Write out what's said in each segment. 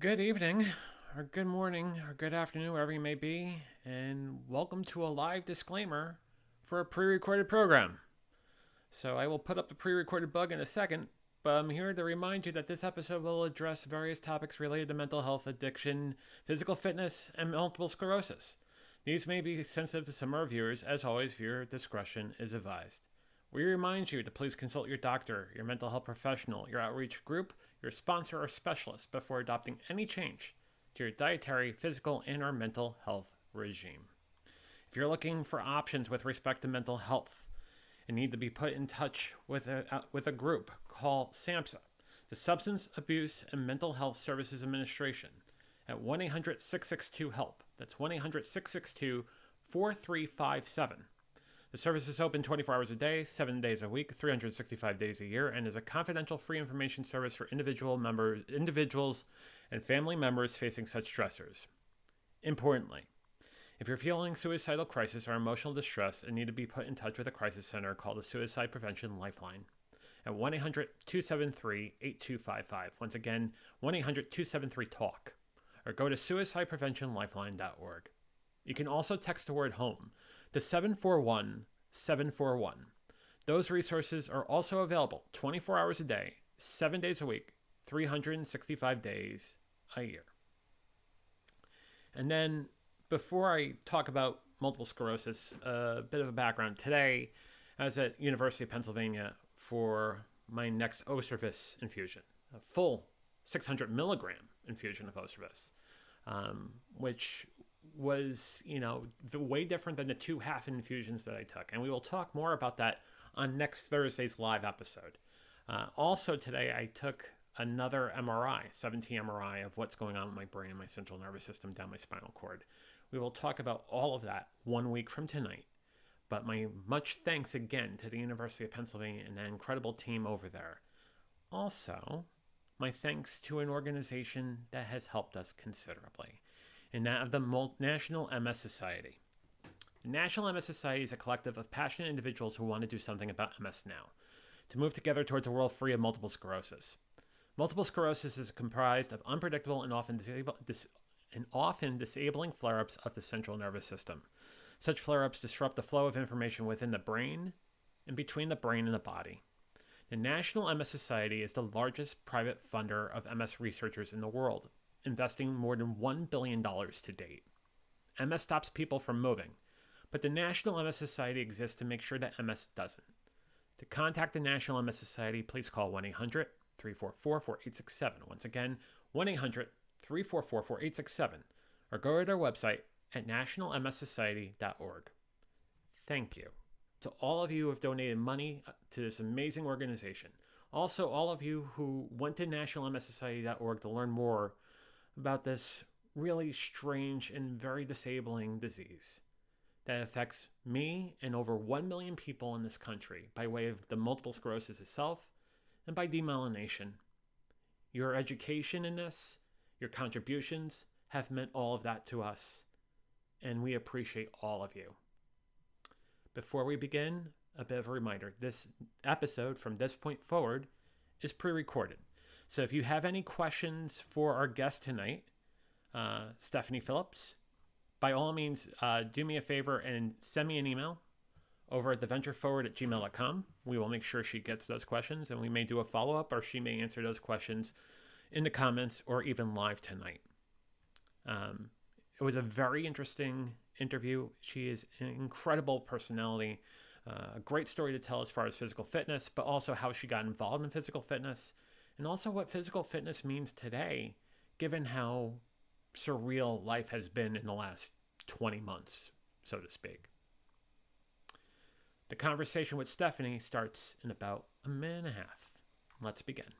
Good evening, or good morning, or good afternoon, wherever you may be, and welcome to a live disclaimer for a pre-recorded program. So I will put up the pre-recorded bug in a second, but I'm here to remind you that this episode will address various topics related to mental health, addiction, physical fitness, and multiple sclerosis. These may be sensitive to some of our viewers. As always, viewer discretion is advised. We remind you to please consult your doctor, your mental health professional, your outreach group, your sponsor or specialist before adopting any change to your dietary, physical, and or mental health regime. If you're looking for options with respect to mental health and need to be put in touch with a group, call SAMHSA, the Substance Abuse and Mental Health Services Administration, at 1-800-662-HELP. That's 1-800-662-4357. The service is open 24 hours a day, 7 days a week, 365 days a year, and is a confidential free information service for individuals and family members facing such stressors. Importantly, if you're feeling suicidal crisis or emotional distress and need to be put in touch with a crisis center, call the Suicide Prevention Lifeline at 1-800-273-8255. Once again, 1-800-273-TALK, or go to suicidepreventionlifeline.org. You can also text the word HOME to 741-741. Those resources are also available 24 hours a day, 7 days a week, 365 days a year. And then before I talk about multiple sclerosis, a bit of a background. Today, I was at University of Pennsylvania for my next Oservis infusion, a full 600 milligram infusion of Oservis, which was, way different than the 2 half infusions that I took. And we will talk more about that on next Thursday's live episode. Also today, I took another MRI, 17 MRI of what's going on with my brain, my central nervous system, down my spinal cord. We will talk about all of that 1 week from tonight. But my much thanks again to the University of Pennsylvania and that incredible team over there. Also, my thanks to an organization that has helped us considerably, and that of the National MS Society. The National MS Society is a collective of passionate individuals who want to do something about MS now, to move together towards a world free of multiple sclerosis. Multiple sclerosis is comprised of unpredictable and often disabling flare-ups of the central nervous system. Such flare-ups disrupt the flow of information within the brain and between the brain and the body. The National MS Society is the largest private funder of MS researchers in the world, investing more than $1 billion to date. MS stops people from moving, but the National MS Society exists to make sure that MS doesn't. To contact the National MS Society, please call 1-800-344-4867. Once again, 1-800-344-4867, or go to their website at nationalmssociety.org. Thank you to all of you who have donated money to this amazing organization. Also, all of you who went to nationalmssociety.org to learn more about this really strange and very disabling disease that affects me and over 1 million people in this country by way of the multiple sclerosis itself and by demyelination. Your education in this, your contributions have meant all of that to us, and we appreciate all of you. Before we begin, a bit of a reminder. This episode from this point forward is pre-recorded. So if you have any questions for our guest tonight, Stephanie Phillips, by all means, do me a favor and send me an email over at theventureforward@gmail.com. We will make sure she gets those questions, and we may do a follow-up, or she may answer those questions in the comments or even live tonight. It was a very interesting interview. She is an incredible personality, a great story to tell as far as physical fitness, but also how she got involved in physical fitness, and also what physical fitness means today, given how surreal life has been in the last 20 months, so to speak. The conversation with Stephanie starts in about a minute and a half. Let's begin.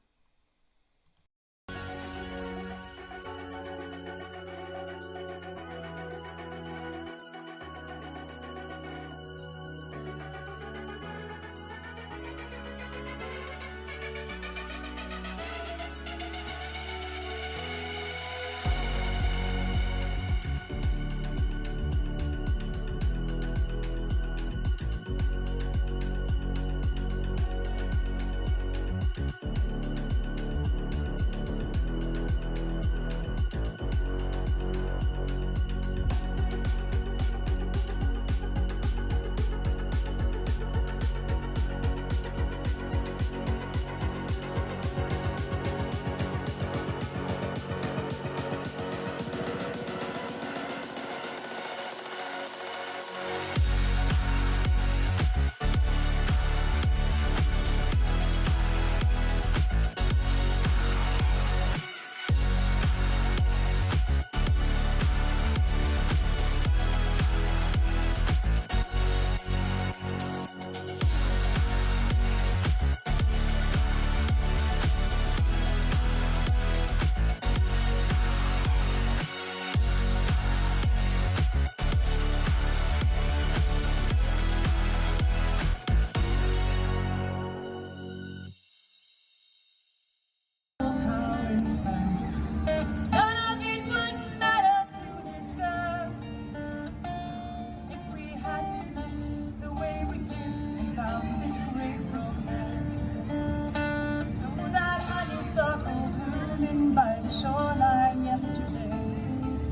by the shoreline yesterday.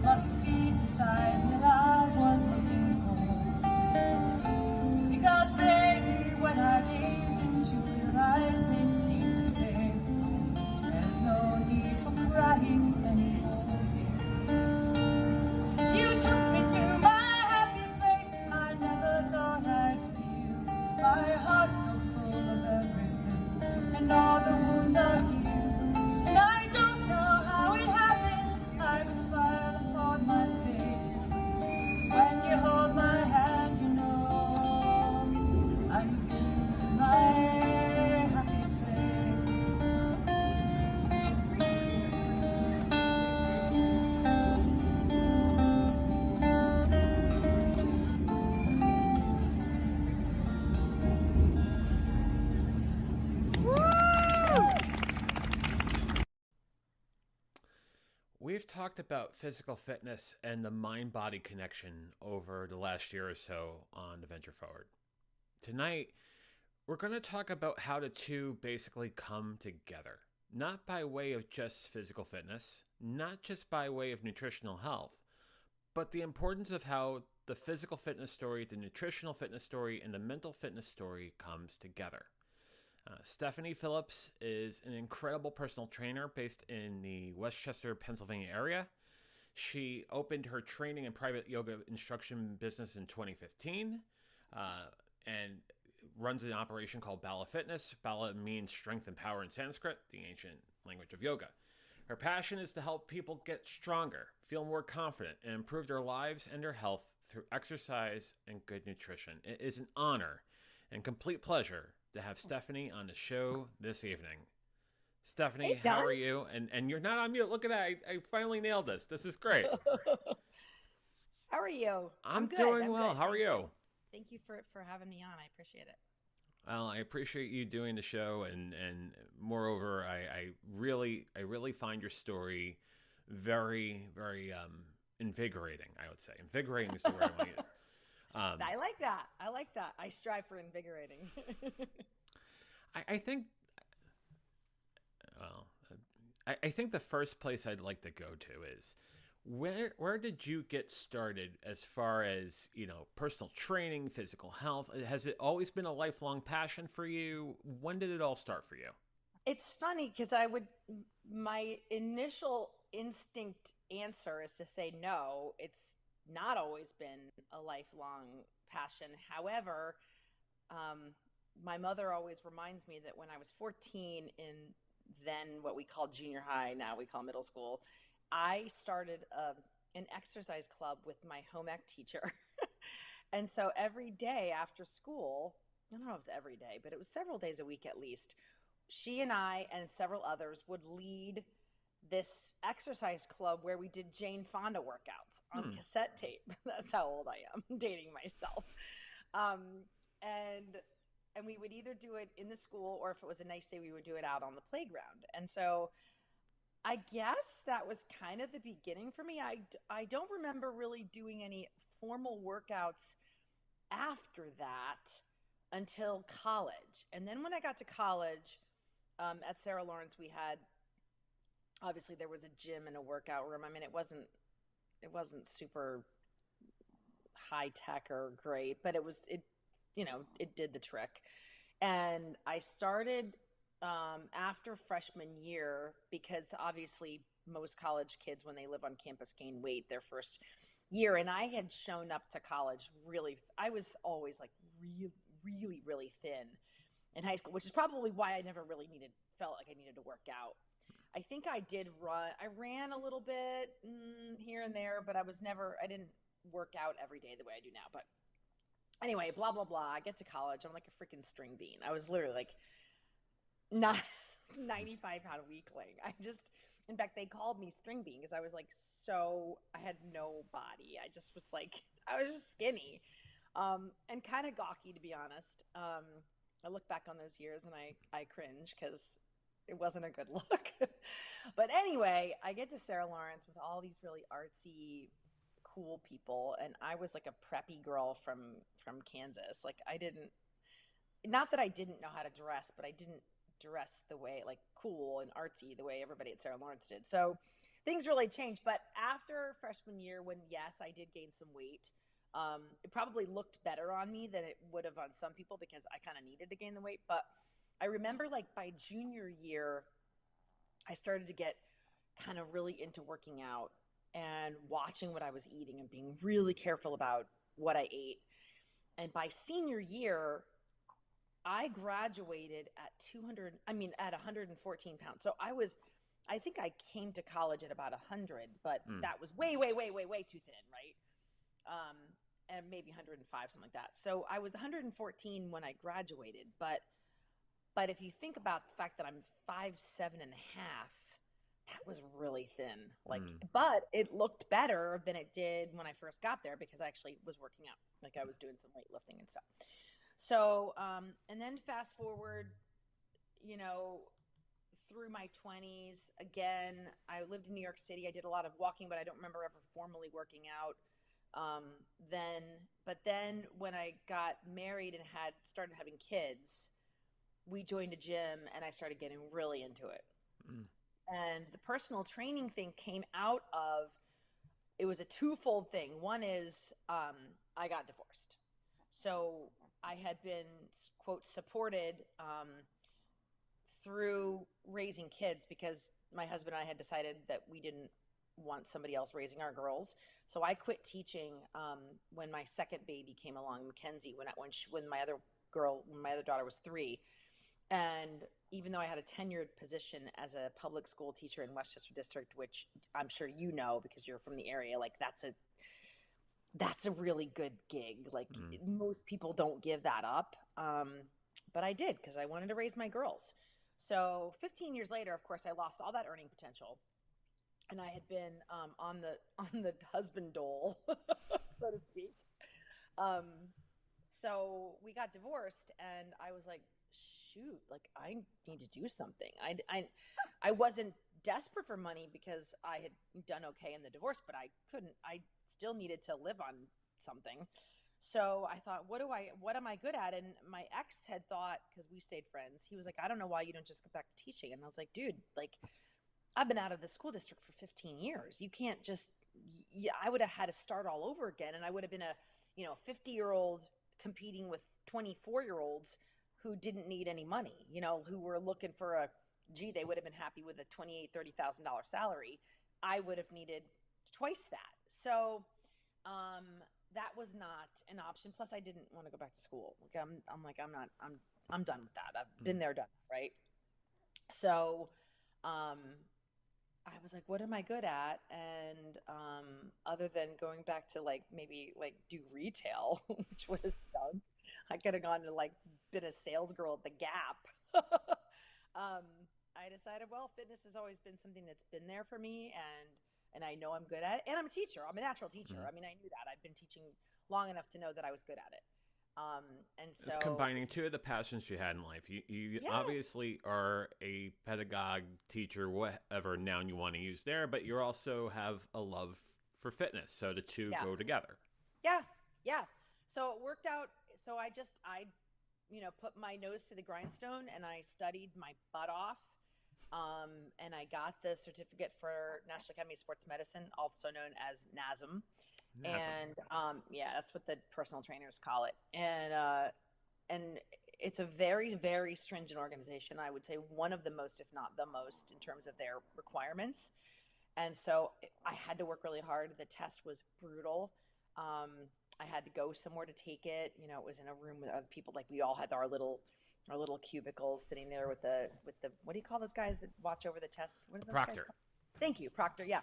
Must be the sign that I was looking for. Because baby, when I gaze into your eyes, they seem to say, there's no need for crying anymore. You took me to my happy place. I never thought I'd feel my heart so full of everything, and all the wounds are healed. And I don't know how it happened. I have a smile upon my face. 'Cause when you hold my hand, you know I'm in my happy We've talked about physical fitness and the mind-body connection over the last year or so on the Venture Forward. Tonight, we're going to talk about how the two basically come together, not by way of just physical fitness, not just by way of nutritional health, but the importance of how the physical fitness story, the nutritional fitness story, and the mental fitness story comes together. Stephanie Phillips is an incredible personal trainer based in the Westchester, Pennsylvania area. She opened her training and private yoga instruction business in 2015 and runs an operation called Bala Fitness. Bala means strength and power in Sanskrit, the ancient language of yoga. Her passion is to help people get stronger, feel more confident, and improve their lives and their health through exercise and good nutrition. It is an honor and complete pleasure to have Stephanie on the show this evening. Stephanie, Hey, how John. are you? And you're not on mute. Look at that. I finally nailed this. This is great. How are you? I'm good. doing I'm well. good. How are you? Thank you for having me on. I appreciate it. Well, I appreciate you doing the show, and moreover, I really find your story very invigorating. I would say invigorating is the word I want to use. I like that. I like that. I strive for invigorating. I think, well, I think the first place I'd like to go to is where did you get started as far as, personal training, physical health? Has it always been a lifelong passion for you? When did it all start for you? It's funny because my initial instinct answer is to say no. It's not always been a lifelong passion. However, my mother always reminds me that when I was 14 in then what we call junior high, now we call middle school, I started an exercise club with my home ec teacher. And so every day after school, I don't know if it was every day, but it was several days a week at least, she and I and several others would lead this exercise club where we did Jane Fonda workouts on cassette tape. That's how old I am. I'm dating myself. And we would either do it in the school, or if it was a nice day, we would do it out on the playground. And so I guess that was kind of the beginning for me. I don't remember really doing any formal workouts after that until college. And then when I got to college, at Sarah Lawrence, we had, obviously there was a gym and a workout room. I mean, it wasn't super high tech or great, but it did the trick. And I started after freshman year, because obviously most college kids, when they live on campus, gain weight their first year. And I had shown up to college I was always like really thin in high school, which is probably why I never really felt like I needed to work out. I think I did run. I ran a little bit here and there, but I didn't work out every day the way I do now. But anyway, blah, blah, blah. I get to college. I'm like a freaking string bean. I was literally like not 95-pound weakling. In fact, they called me string bean because I was like I had no body. I was just skinny and kind of gawky, to be honest. I look back on those years and I cringe because it wasn't a good look. But anyway, I get to Sarah Lawrence with all these really artsy, cool people, and I was like a preppy girl from Kansas. Like not that I didn't know how to dress, but I didn't dress the way, like cool and artsy, the way everybody at Sarah Lawrence did. So things really changed. But after freshman year, when yes, I did gain some weight, it probably looked better on me than it would have on some people because I kind of needed to gain the weight. But I remember like by junior year, I started to get kind of really into working out and watching what I was eating and being really careful about what I ate. And by senior year, I graduated at 114 pounds. So I think I came to college at about 100, but that was way, way, way, way, way too thin, right? And maybe 105, something like that. So I was 114 when I graduated, but if you think about the fact that I'm 5'7" and a half, that was really thin. But it looked better than it did when I first got there because I actually was working out. Like I was doing some weightlifting and stuff. So, and then fast forward, through my 20s, again, I lived in New York City. I did a lot of walking, but I don't remember ever formally working out. But then when I got married and started having kids, we joined a gym and I started getting really into it. And the personal training thing came out of, it was a twofold thing. One is I got divorced. So I had been, quote, supported through raising kids because my husband and I had decided that we didn't want somebody else raising our girls. So I quit teaching when my second baby came along, Mackenzie, when my other daughter was 3. And even though I had a tenured position as a public school teacher in Westchester District, which I'm sure you know because you're from the area, like that's a really good gig. Like most people don't give that up. But I did because I wanted to raise my girls. So 15 years later, of course, I lost all that earning potential. And I had been on the husband dole, so to speak. So we got divorced and I was like, shoot, like I need to do something. I wasn't desperate for money because I had done okay in the divorce, but I still needed to live on something. So I thought, what am I good at? And my ex had thought, because we stayed friends, he was like, I don't know why you don't just go back to teaching. And I was like, dude, like I've been out of the school district for 15 years. You can't just, I would have had to start all over again. And I would have been a 50-year-old competing with 24-year-olds who didn't need any money, who were looking for they would have been happy with a $28,000, $30,000 salary. I would have needed twice that. So that was not an option. Plus I didn't want to go back to school. Like I'm done with that. I've been there, done, right? So I was like, what am I good at? And other than going back to maybe do retail, which would have done, I could have gone to been a sales girl at the Gap. I decided, well, fitness has always been something that's been there for me, and I know I'm good at it. And I'm a teacher. I'm a natural teacher. I mean, I knew that. I've been teaching long enough to know that I was good at it. And so it's combining two of the passions you had in life. You obviously are a pedagogue, teacher, whatever noun you want to use there, but you also have a love for fitness. So the two go together. Yeah. So it worked out. So I put my nose to the grindstone and I studied my butt off. And I got the certificate for National Academy of Sports Medicine, also known as NASM. And that's what the personal trainers call it. And it's a very, very stringent organization. I would say one of the most, if not the most, in terms of their requirements. And so I had to work really hard. The test was brutal. I had to go somewhere to take it. It was in a room with other people. Like we all had our little cubicles sitting there with the what do you call those guys that watch over the test? What are those Proctor. guys called? Thank you, Proctor. Yeah.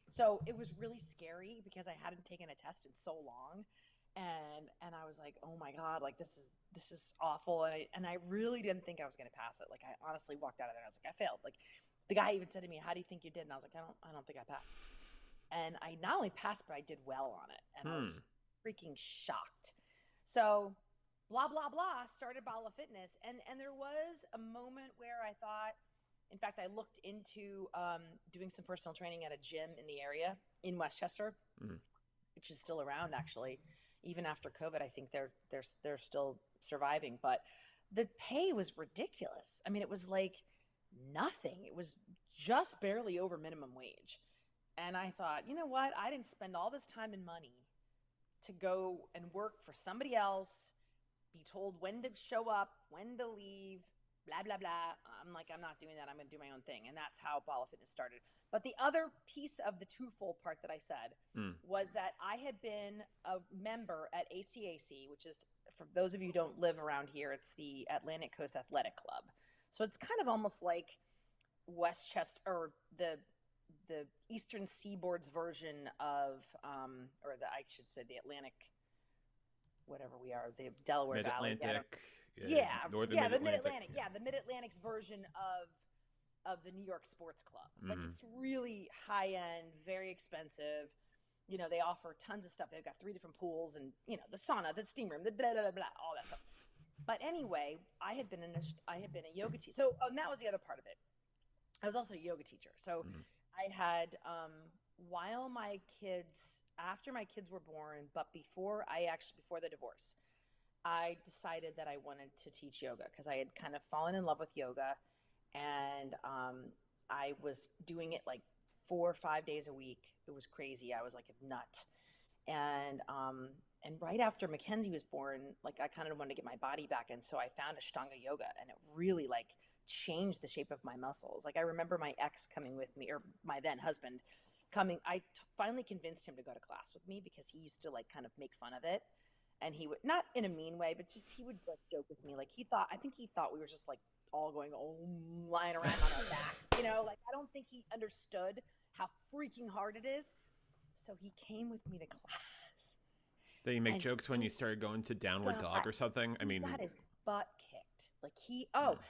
So it was really scary because I hadn't taken a test in so long, and I was like, oh my god, like this is awful, and I really didn't think I was going to pass it. Like I honestly walked out of there and I was like, I failed. Like the guy even said to me, how do you think you did? And I was like, I don't think I passed. And I not only passed, but I did well on it, and I was freaking shocked. So blah blah blah started Bala Fitness, and there was a moment where I thought, in fact, I looked into doing some personal training at a gym in the area in Westchester, which is still around actually. Even after COVID, I think they're still surviving. But the pay was ridiculous. I mean, it was like nothing. It was just barely over minimum wage. And I thought, you know what? I didn't spend all this time and money to go and work for somebody else, be told when to show up, when to leave, blah, blah, blah. I'm like, I'm not doing that. I'm going to do my own thing. And that's how Bala Fitness started. But the other piece of the twofold part that I said was that I had been a member at ACAC, which is, for those of you who don't live around here, it's the Atlantic Coast Athletic Club. So it's kind of almost like Westchester, or the Eastern Seaboard's version of, or I should say the Atlantic, whatever we are, the Delaware Valley. Mid-Atlantic. Northern Mid-Atlantic. The Mid-Atlantic. Yeah, the Mid-Atlantic's version of the New York Sports Club. Like, it's really high-end, very expensive. You know, they offer tons of stuff. They've got 3 different pools and, you know, the sauna, the steam room, the blah, blah, blah, all that stuff. But anyway, I had been a yoga teacher. So, and that was the other part of it. I was also a yoga teacher. So I had, after my kids were born, but before the divorce, I decided that I wanted to teach yoga because I had kind of fallen in love with yoga, and I was doing it like 4 or 5 days a week. It was crazy. I was like a nut. And right after Mackenzie was born, like, I kind of wanted to get my body back. And so I found Ashtanga yoga, and it really like changed the shape of my muscles. Like, I remember my ex coming with me, or my then husband coming. I finally convinced him to go to class with me because he used to like kind of make fun of it. And he would, not in a mean way, but just, he would like joke with me. Like, I think he thought we were just like all going, lying around on our backs, you know, like, I don't think he understood how freaking hard it is. So he came with me to class. Did you make jokes when you started going to downward dog or something? I mean, got his butt kicked. Like,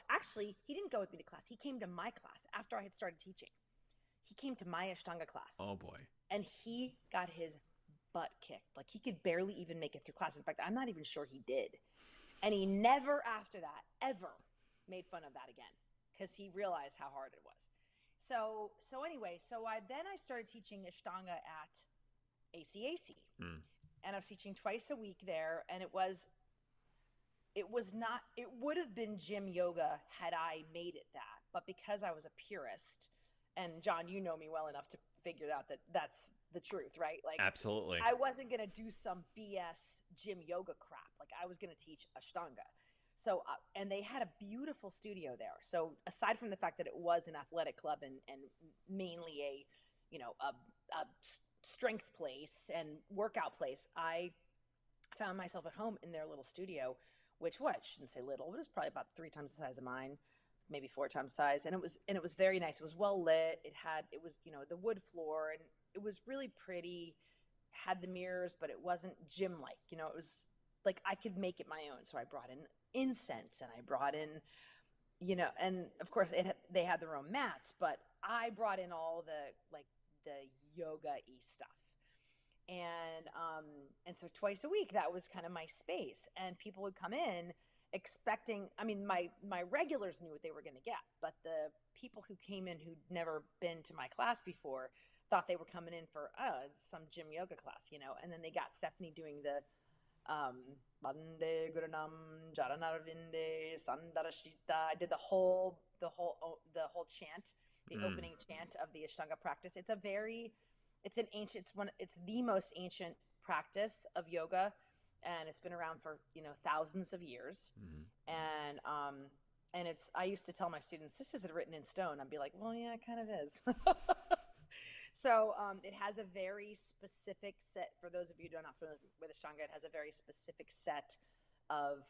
actually, he didn't go with me to class. He came to my class after I had started teaching. He came to my Ashtanga class. Oh boy. And he got his butt kicked. Like, he could barely even make it through class. In fact, I'm not even sure he did. And he never after that ever made fun of that again, because he realized how hard it was. So anyway, I started teaching Ashtanga at ACAC. And I was teaching twice a week there, and it would have been gym yoga had I made it that, but because I was a purist, and John, you know me well enough to figure out that that's the truth, right? Like, absolutely. I wasn't going to do some BS gym yoga crap. Like, I was going to teach Ashtanga. So, and they had a beautiful studio there. So aside from the fact that it was an athletic club and mainly a strength place and workout place, I found myself at home in their little studio, which I shouldn't say little, but it was probably about 3 times the size of mine, maybe 4 times the size. And it was very nice. It was well lit. It was, the wood floor, and it was really pretty, had the mirrors, but it wasn't gym-like, it was like I could make it my own. So I brought in incense, and I brought in, and of course they had their own mats, but I brought in all the yoga-y stuff. And so twice a week, that was kind of my space, and people would come in expecting, I mean, my regulars knew what they were going to get, but the people who came in who'd never been to my class before thought they were coming in for some gym yoga class, and then they got Stephanie doing the Bande Guranam Jaranarvinde Sandarashita. I did the whole chant, the opening chant of the Ashtanga practice. It's the most ancient practice of yoga, and it's been around for thousands of years. And I used to tell my students, this isn't written in stone. I'd be like, well, yeah, it kind of is. So it has a very specific set, for those of you who are not familiar with Ashtanga, it has a very specific set of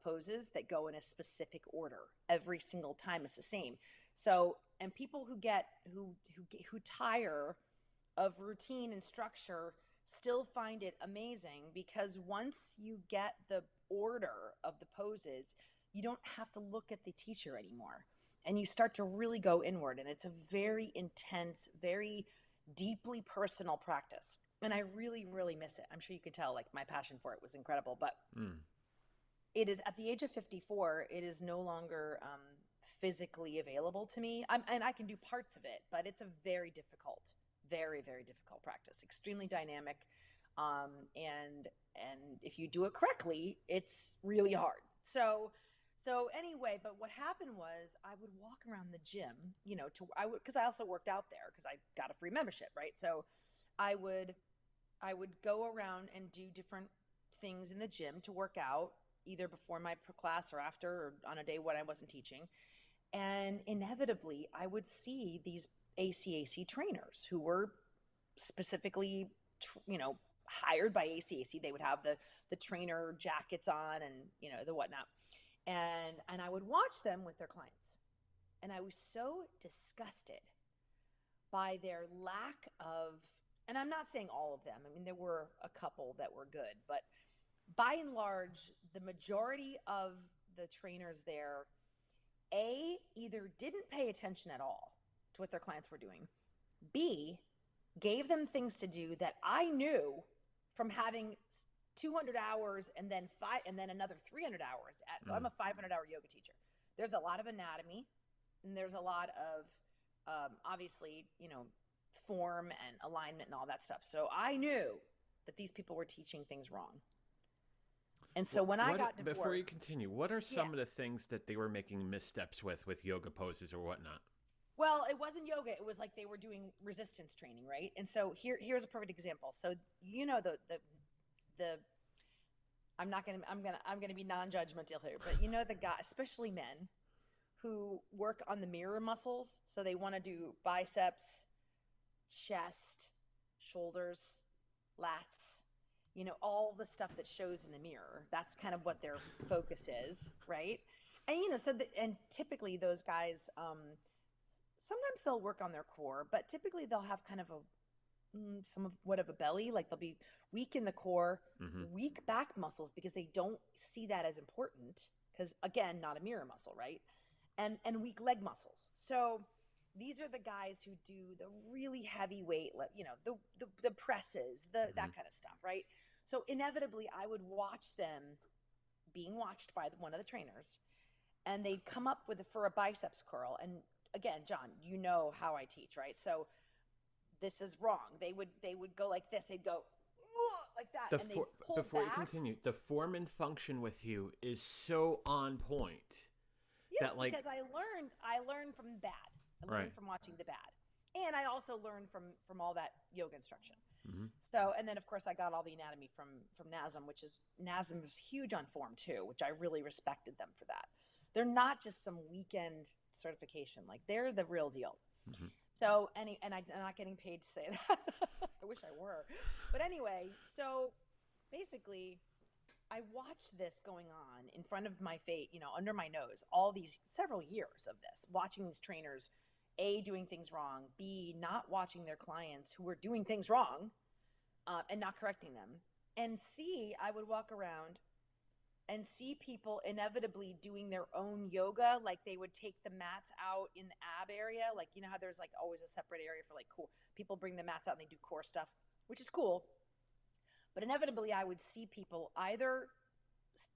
poses that go in a specific order. Every single time it's the same. So, and people who tire of routine and structure still find it amazing, because once you get the order of the poses, you don't have to look at the teacher anymore. And you start to really go inward, and it's a very intense, very deeply personal practice. And I really, really miss it. I'm sure you could tell, like, my passion for it was incredible. But it is, at the age of 54, it is no longer physically available to me. And I can do parts of it, but it's a very difficult, very, very difficult practice. Extremely dynamic. And if you do it correctly, it's really hard. So So anyway, but what happened was I would walk around the gym, because I also worked out there because I got a free membership, right? So I would I would go around and do different things in the gym to work out, either before my class or after, or on a day when I wasn't teaching. And inevitably, I would see these ACAC trainers who were specifically, hired by ACAC. They would have the trainer jackets on, and the whatnot. And I would watch them with their clients, and I was so disgusted by their lack of. And I'm not saying all of them. I mean, there were a couple that were good, but by and large, the majority of the trainers there, either didn't pay attention at all to what their clients were doing, B, gave them things to do that I knew from having 200 hours and then another 300 hours so I'm a 500-hour yoga teacher. There's a lot of anatomy, and there's a lot of obviously, form and alignment and all that stuff. So I knew that these people were teaching things wrong. And so when I got divorced... Before you continue, what are some of the things that they were making missteps with yoga poses or whatnot? Well, it wasn't yoga. It was like they were doing resistance training, right? And so here's a perfect example. So the I'm gonna be non-judgmental here, but the guy, especially men, who work on the mirror muscles. So they want to do biceps, chest, shoulders, lats, all the stuff that shows in the mirror. That's kind of what their focus is, right? And and typically those guys, sometimes they'll work on their core, but typically they'll have kind of somewhat of a belly. Like they'll be weak in the core, weak back muscles, because they don't see that as important, because again, not a mirror muscle, right? And weak leg muscles. So these are the guys who do the really heavy weight, the presses, that kind of stuff, right? So inevitably, I would watch them being watched by one of the trainers, and they'd come up for a biceps curl. And again, John, you know how I teach, right? So this is wrong. They would go like this. They'd go like that, and they pull before back. You continue, the form and function with you is so on point. Yes, because I learned from bad. I learned from watching the bad, and I also learned from all that yoga instruction. So, and then of course I got all the anatomy from NASM, NASM is huge on form too, which I really respected them for that. They're not just some weekend certification; like they're the real deal. So, and I'm not getting paid to say that. I wish I were, but anyway. So, basically, I watched this going on in front of my face, under my nose, all these several years of this, watching these trainers, A, doing things wrong, B, not watching their clients who were doing things wrong, and not correcting them, and C, I would walk around and see people inevitably doing their own yoga. Like they would take the mats out in the ab area. Like, how there's like always a separate area for like core. People bring the mats out and they do core stuff, which is cool. But inevitably, I would see people, either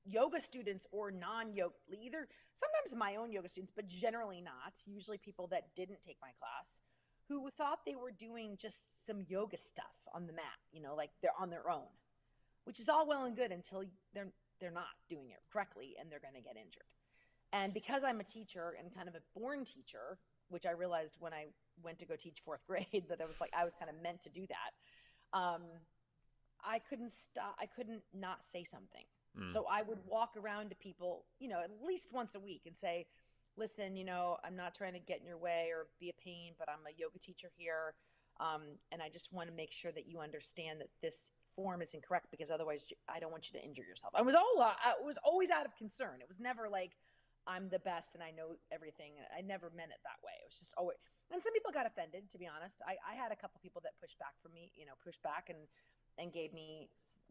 yoga students or non-yoga, either sometimes my own yoga students, but generally not, usually people that didn't take my class, who thought they were doing just some yoga stuff on the mat, like they're on their own, which is all well and good until they're not doing it correctly and they're going to get injured. And because I'm a teacher and kind of a born teacher, which I realized when I went to go teach fourth grade, that I was kind of meant to do that. I couldn't not say something. So I would walk around to people, at least once a week and say, listen, I'm not trying to get in your way or be a pain, but I'm a yoga teacher here. And I just want to make sure that you understand that this form is incorrect, because otherwise I don't want you to injure yourself. It was always out of concern. It was never like I'm the best and I know everything. I never meant it that way. It was just always, and some people got offended, to be honest. I had a couple people that pushed back from me, pushed back and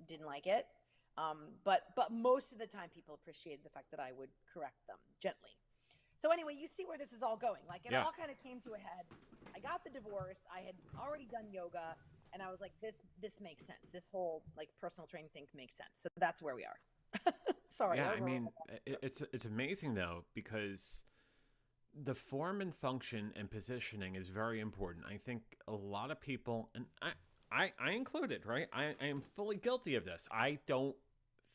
didn't like it. But most of the time people appreciated the fact that I would correct them gently. So anyway, you see where this is all going. Like it all kind of came to a head. I got the divorce. I had already done yoga, and I was like, this makes sense. This whole like personal training thing makes sense. So that's where we are. Sorry. Yeah, I mean, it's amazing though, because the form and function and positioning is very important. I think a lot of people, and I included, right? I am fully guilty of this. I don't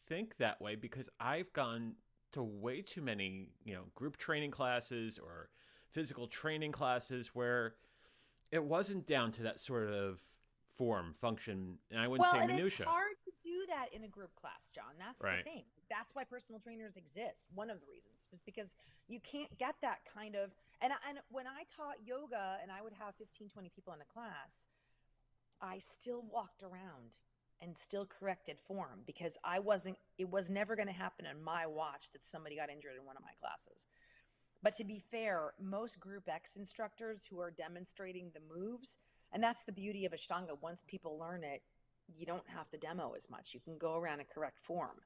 think that way because I've gone to way too many, group training classes or physical training classes where it wasn't down to that sort of form, function, and I wouldn't Well, say and minutia. it's hard to do that in a group class, John. That's the Right. thing. That's why personal trainers exist. One of the reasons was because you can't get that kind of. And when I taught yoga and I would have 15, 20 people in a class, I still walked around and still corrected form because it was never going to happen on my watch that somebody got injured in one of my classes. But to be fair, most Group X instructors who are demonstrating the moves, and that's the beauty of Ashtanga, once people learn it, you don't have to demo as much. You can go around and correct form.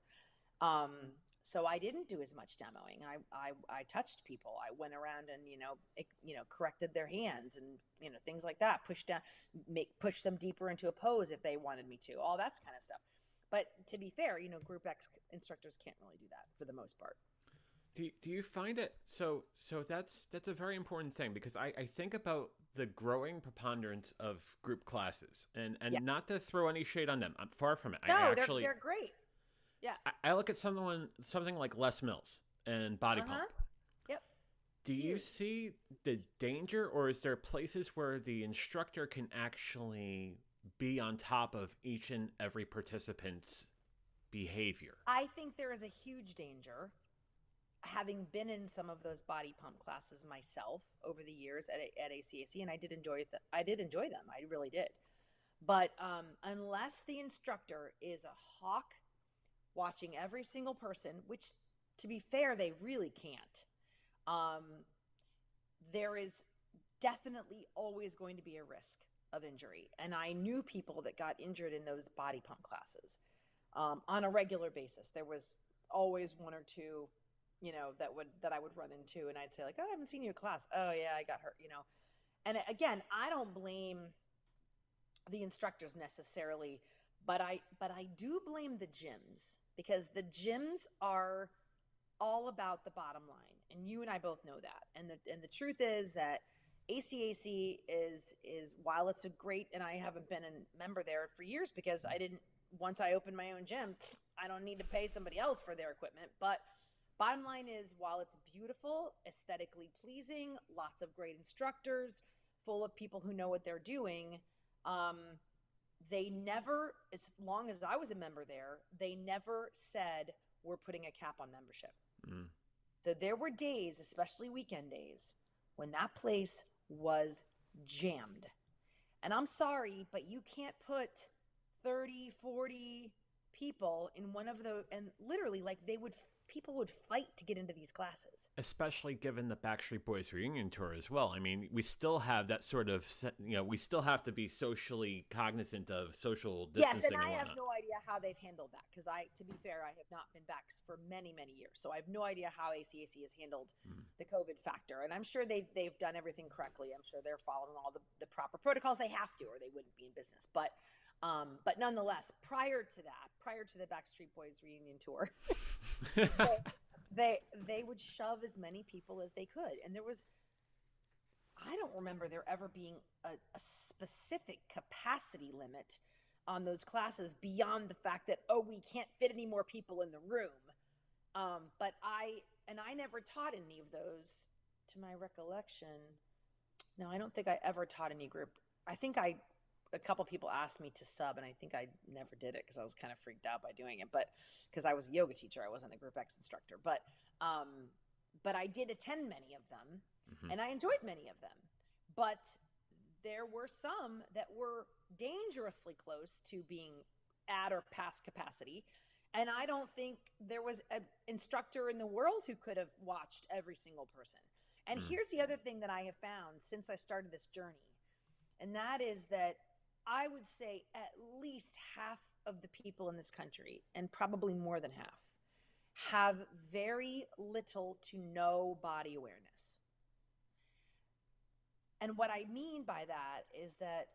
Um, so I didn't do as much demoing. I touched people. I went around and corrected their hands and things like that. Push them deeper into a pose if they wanted me to. All that's kind of stuff. But to be fair, Group X instructors can't really do that for the most part. Do you find it so that's a very important thing because I think about the growing preponderance of group classes and Yeah. not to throw any shade on them. I'm far from it. No, I actually they're great. Yeah. I look at something like Les Mills and Body Pump. Yep. Do you Huge. see the danger, or is there places where the instructor can actually be on top of each and every participant's behavior? I think there is a huge danger, having been in some of those body pump classes myself over the years at ACAC, and I did enjoy it. I did enjoy them. I really did. But unless the instructor is a hawk watching every single person, which, to be fair, they really can't, there is definitely always going to be a risk of injury. And I knew people that got injured in those body pump classes on a regular basis. There was always one or two, that I would run into, and I'd say like, "Oh, I haven't seen you in class." "Oh yeah, I got hurt," And again, I don't blame the instructors necessarily, but I do blame the gyms, because the gyms are all about the bottom line, and you and I both know that. And the truth is that ACAC is while it's a great, and I haven't been a member there for years because once I opened my own gym, I don't need to pay somebody else for their equipment. But bottom line is, while it's beautiful, aesthetically pleasing, lots of great instructors, full of people who know what they're doing, they never, as long as I was a member there, they never said, "We're putting a cap on membership." So there were days, especially weekend days, when that place was jammed. And I'm sorry, but you can't put 30, 40 people in one of the, and literally, like, people would fight to get into these classes. Especially given the Backstreet Boys reunion tour as well. I mean, we still have that sort of, we still have to be socially cognizant of social Yes, distancing. and I and have whatnot. no idea how they've handled that, because to be fair, I have not been back for many, many years. So I have no idea how ACAC has handled the COVID factor. And I'm sure they've done everything correctly. I'm sure they're following all the proper protocols. They have to, or they wouldn't be in business. But nonetheless, prior to the Backstreet Boys reunion tour, they would shove as many people as they could. And I don't remember there ever being a specific capacity limit on those classes beyond the fact that, we can't fit any more people in the room. But I never taught any of those, to my recollection. No, I don't think I ever taught any group. I think a couple people asked me to sub, and I think I never did it because I was kind of freaked out by doing it. But because I was a yoga teacher, I wasn't a Group X instructor. But I did attend many of them, and I enjoyed many of them. But there were some that were dangerously close to being at or past capacity. And I don't think there was an instructor in the world who could have watched every single person. And here's the other thing that I have found since I started this journey, and that is that I would say at least half of the people in this country, and probably more than half, have very little to no body awareness. And what I mean by that is that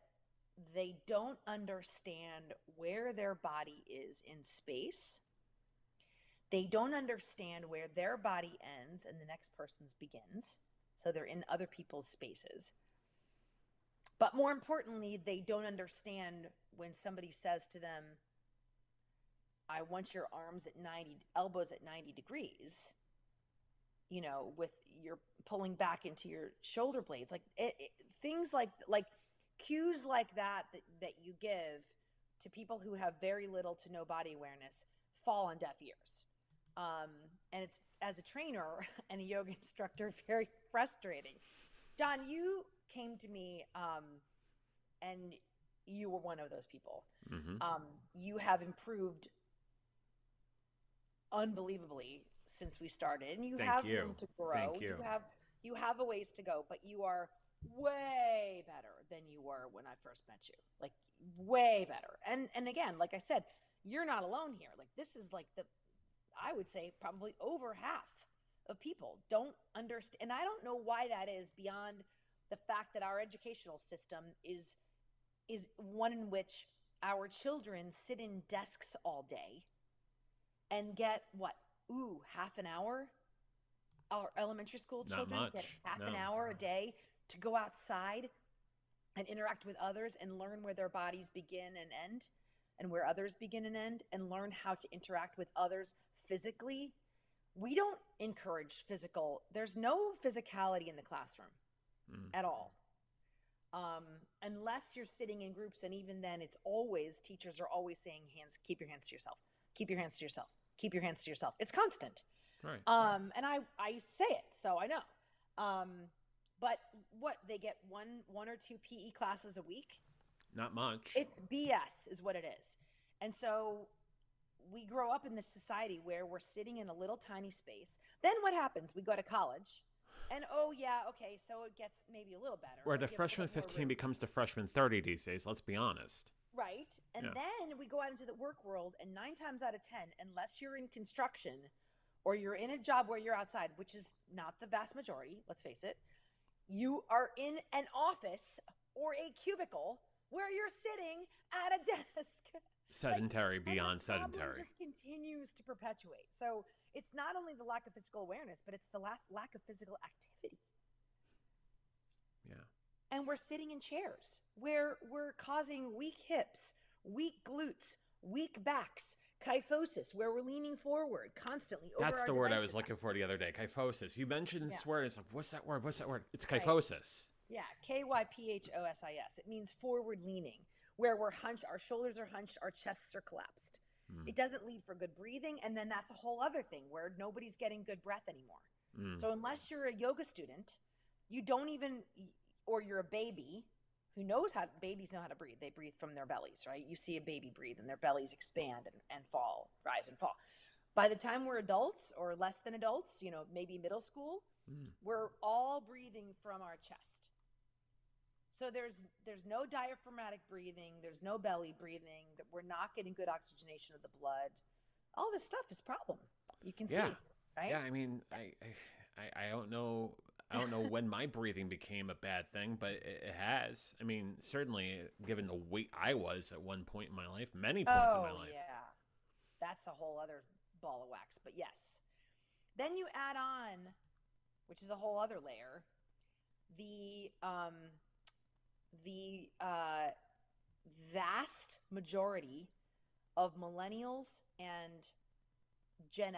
they don't understand where their body is in space. They don't understand where their body ends and the next person's begins. So they're in other people's spaces. But more importantly, they don't understand when somebody says to them, "I want your elbows at 90 degrees." with your pulling back into your shoulder blades, like things like cues like that you give to people who have very little to no body awareness fall on deaf ears. And it's, as a trainer and a yoga instructor, very frustrating. John, you came to me, and you were one of those people. You have improved unbelievably since we started, and you have room to grow. You have a ways to go, but you are way better than you were when I first met you. Like, way better. And again, like I said, you're not alone here. Like, this is like I would say probably over half of people don't understand. And I don't know why that is, beyond the fact that our educational system is one in which our children sit in desks all day and get half an hour. Our elementary school children get half an hour a day to go outside and interact with others and learn where their bodies begin and end, and where others begin and end, and learn how to interact with others physically. We don't encourage there's no physicality in the classroom at all. Unless you're sitting in groups, and even then teachers are always saying, keep your hands to yourself, keep your hands to yourself, keep your hands to yourself. It's constant. Right. And I say it, so I know. But they get one or two PE classes a week? Not much. It's BS is what it is. And so we grow up in this society where we're sitting in a little tiny space. Then what happens? We go to college, and so it gets maybe a little better. Where the freshman 15 becomes the freshman 30 these days, let's be honest. Right. And then we go out into the work world, and 9 times out of 10, unless you're in construction or you're in a job where you're outside, which is not the vast majority, let's face it, you are in an office or a cubicle where you're sitting at a desk. Sedentary, beyond sedentary. The problem just continues to perpetuate. So it's not only the lack of physical awareness, but it's the lack of physical activity. Yeah. And we're sitting in chairs where we're causing weak hips, weak glutes, weak backs, kyphosis, where we're leaning forward constantly over That's our the word I devices. was looking for the other day, kyphosis. You mentioned this word. It's like, what's that word? What's that word? It's kyphosis. Yeah, kyphosis. It means forward leaning, where we're hunched, our shoulders are hunched, our chests are collapsed. It doesn't lead for good breathing, and then that's a whole other thing where nobody's getting good breath anymore. So unless you're a yoga student, you don't even, or you're a baby who babies know how to breathe. They breathe from their bellies, right? You see a baby breathe and their bellies expand and fall, rise and fall. By the time we're adults or less than adults, maybe middle school, we're all breathing from our chest. So there's no diaphragmatic breathing. There's no belly breathing. That we're not getting good oxygenation of the blood. All this stuff is a problem. You can see, right? Yeah, I mean, I don't know. I don't know when my breathing became a bad thing, but it has. I mean, certainly, given the weight I was at one point in my life, many points in my life. Yeah, that's a whole other ball of wax. But yes, then you add on, which is a whole other layer, the vast majority of millennials and Gen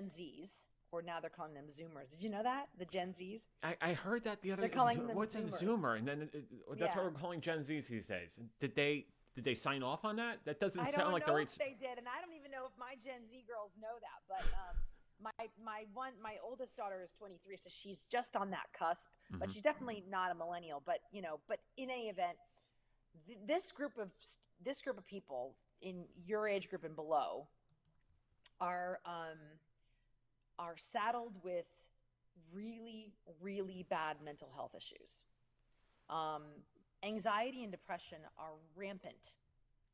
Zs, or now they're calling them Zoomers. Did you know that? The Gen Zs? I heard that the other day. They're calling them What's Zoomers. a Zoomer? And then that's what we're calling Gen Zs these days. Did they sign off on that? That doesn't sound like the right. I don't know if they did, and I don't even know if my Gen Z girls know that. But my oldest daughter is 23, so she's just on that cusp. But she's definitely not a millennial. But but in any event, this group of people in your age group and below are saddled with really, really bad mental health issues. Anxiety and depression are rampant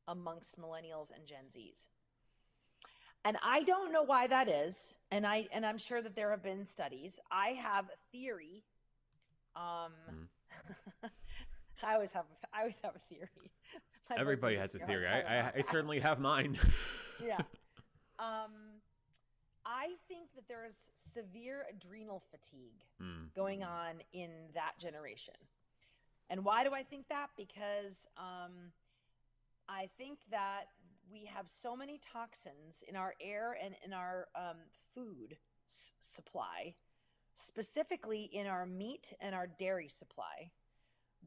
amongst millennials and Gen Zs. And I don't know why that is. And I'm sure that there have been studies. I have a theory. I always have a theory. Everybody has a theory. I certainly have mine. Yeah. I think that there is severe adrenal fatigue going on in that generation. And why do I think that? Because I think that we have so many toxins in our air and in our food supply specifically in our meat and our dairy supply,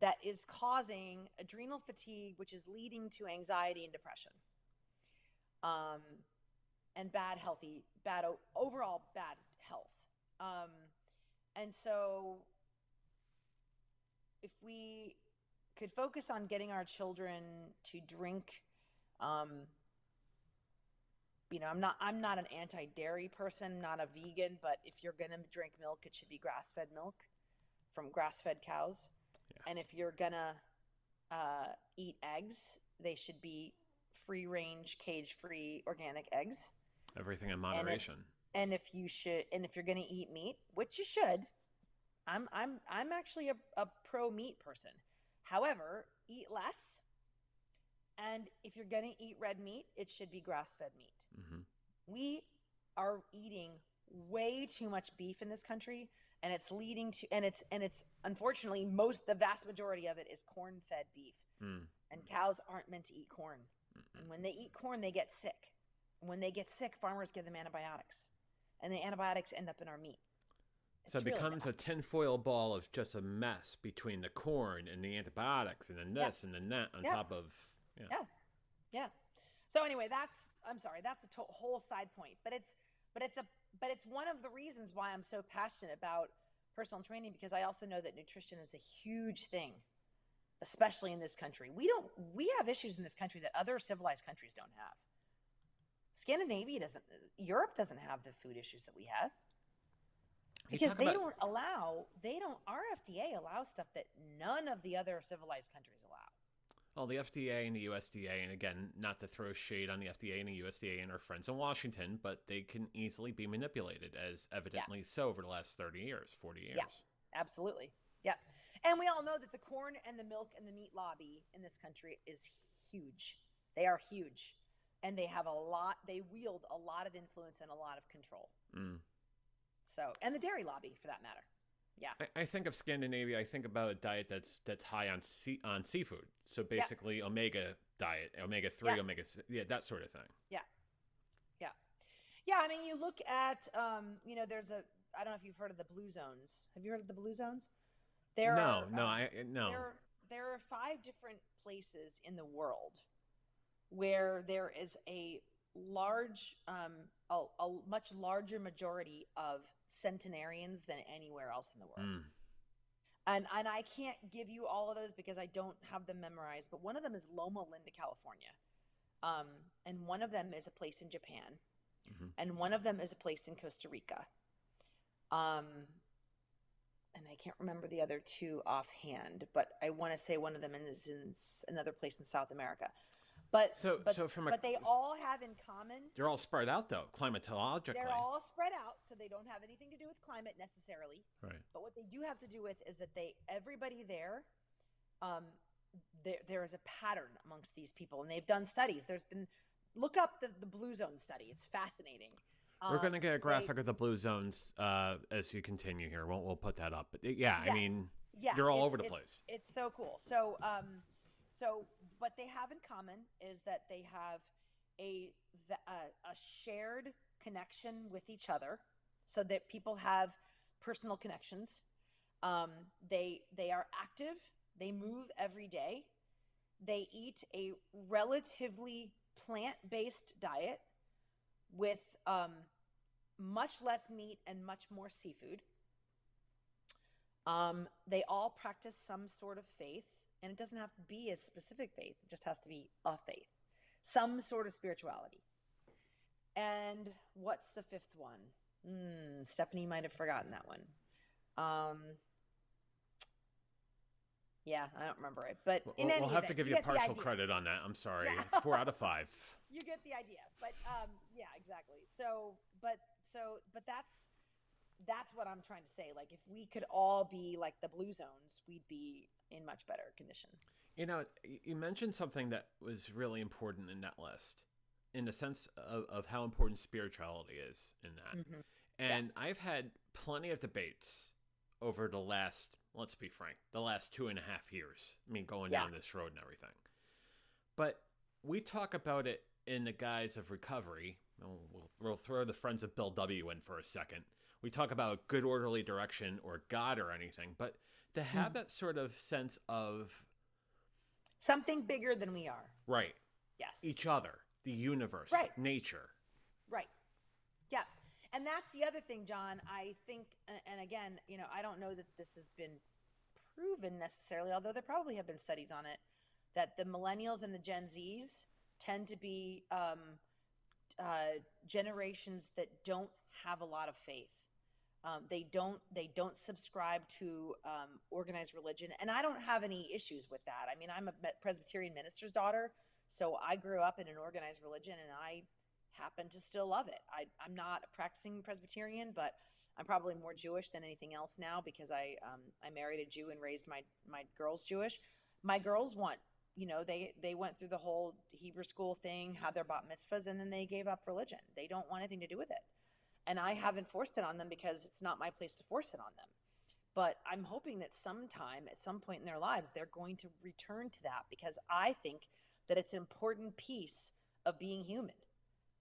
that is causing adrenal fatigue, which is leading to anxiety and depression, and overall bad health. And so if we could focus on getting our children to drink, I'm not an anti-dairy person, not a vegan, but if you're going to drink milk, it should be grass-fed milk from grass-fed cows. Yeah. And if you're going to eat eggs, they should be free-range, cage-free organic eggs. Everything in moderation. And if you're going to eat meat, which you should, I'm actually a pro meat person. However, eat less. And if you're going to eat red meat, it should be grass-fed meat. Mm-hmm. We are eating way too much beef in this country, and it's leading to, and it's unfortunately the vast majority of it is corn-fed beef. And cows aren't meant to eat corn. And when they eat corn, they get sick. And when they get sick, farmers give them antibiotics, and the antibiotics end up in our meat. So it becomes a tinfoil ball of just a mess between the corn and the antibiotics, and then this and then that on top of. Yeah. So anyway, that's a whole side point, but it's one of the reasons why I'm so passionate about personal training, because I also know that nutrition is a huge thing, especially in this country. We have issues in this country that other civilized countries don't have. Europe doesn't have the food issues that we have. Because our FDA allows stuff that none of the other civilized countries allow. Well, the FDA and the USDA, and again, not to throw shade on the FDA and the USDA and our friends in Washington, but they can easily be manipulated, as evidently so over the last 30 years, 40 years. Yeah, absolutely. Yeah. And we all know that the corn and the milk and the meat lobby in this country is huge. They are huge. And they wield a lot of influence and a lot of control. So, and the dairy lobby, for that matter. Yeah. I think of Scandinavia. I think about a diet that's high on seafood. So basically, omega diet, omega-3, that sort of thing. Yeah. I mean, you look at, I don't know if you've heard of the blue zones. Have you heard of the blue zones? No. There are 5 different places in the world where there is a much larger majority of centenarians than anywhere else in the world. And I can't give you all of those because I don't have them memorized, but one of them is Loma Linda, California. And one of them is a place in Japan. And one of them is a place in Costa Rica. And I can't remember the other 2 offhand, but I want to say one of them is in another place in South America. But they all have in common. They're all spread out, though, climatologically. They're all spread out, so they don't have anything to do with climate necessarily. Right. But what they do have to do with is that everybody there, there is a pattern amongst these people, and they've done studies. Look up the Blue Zone study. It's fascinating. We're going to get a graphic of the blue zones as you continue here. We'll put that up. But I mean, you're all over the place. It's so cool. So what they have in common is that they have a shared connection with each other, so that people have personal connections. They are active. They move every day. They eat a relatively plant-based diet with much less meat and much more seafood. They all practice some sort of faith, and it doesn't have to be a specific faith. It just has to be a faith, some sort of spirituality. And what's the 5th one? Stephanie might have forgotten that one. Yeah, I don't remember it, but we'll have to give you partial credit on that. I'm sorry. Yeah. 4 out of 5. You get the idea, but yeah, exactly. So that's what I'm trying to say. Like, if we could all be like the blue zones, we'd be in much better condition. You know, you mentioned something that was really important in that list, in the sense of how important spirituality is in that. Mm-hmm. And I've had plenty of debates over the last, let's be frank, the last 2.5 years. I mean, going down this road and everything. But we talk about it in the guise of recovery. We'll throw the friends of Bill W. in for a second. we talk about good orderly direction or God or anything, but to have that sort of sense of something bigger than we are. right, Yes. each other, the universe, Right. nature. Right. Yeah. And that's the other thing, John. I think, and again, I don't know that this has been proven necessarily, although there probably have been studies on it, that the millennials and the Gen Zs tend to be generations that don't have a lot of faith. They don't subscribe to organized religion, and I don't have any issues with that. I mean, I'm a Presbyterian minister's daughter, so I grew up in an organized religion, and I happen to still love it. I'm not a practicing Presbyterian, but I'm probably more Jewish than anything else now because I married a Jew and raised my girls Jewish. My girls they went through the whole Hebrew school thing, had their bat mitzvahs, and then they gave up religion. They don't want anything to do with it. And I haven't forced it on them because it's not my place to force it on them. But I'm hoping that sometime, at some point in their lives, they're going to return to that because I think that it's an important piece of being human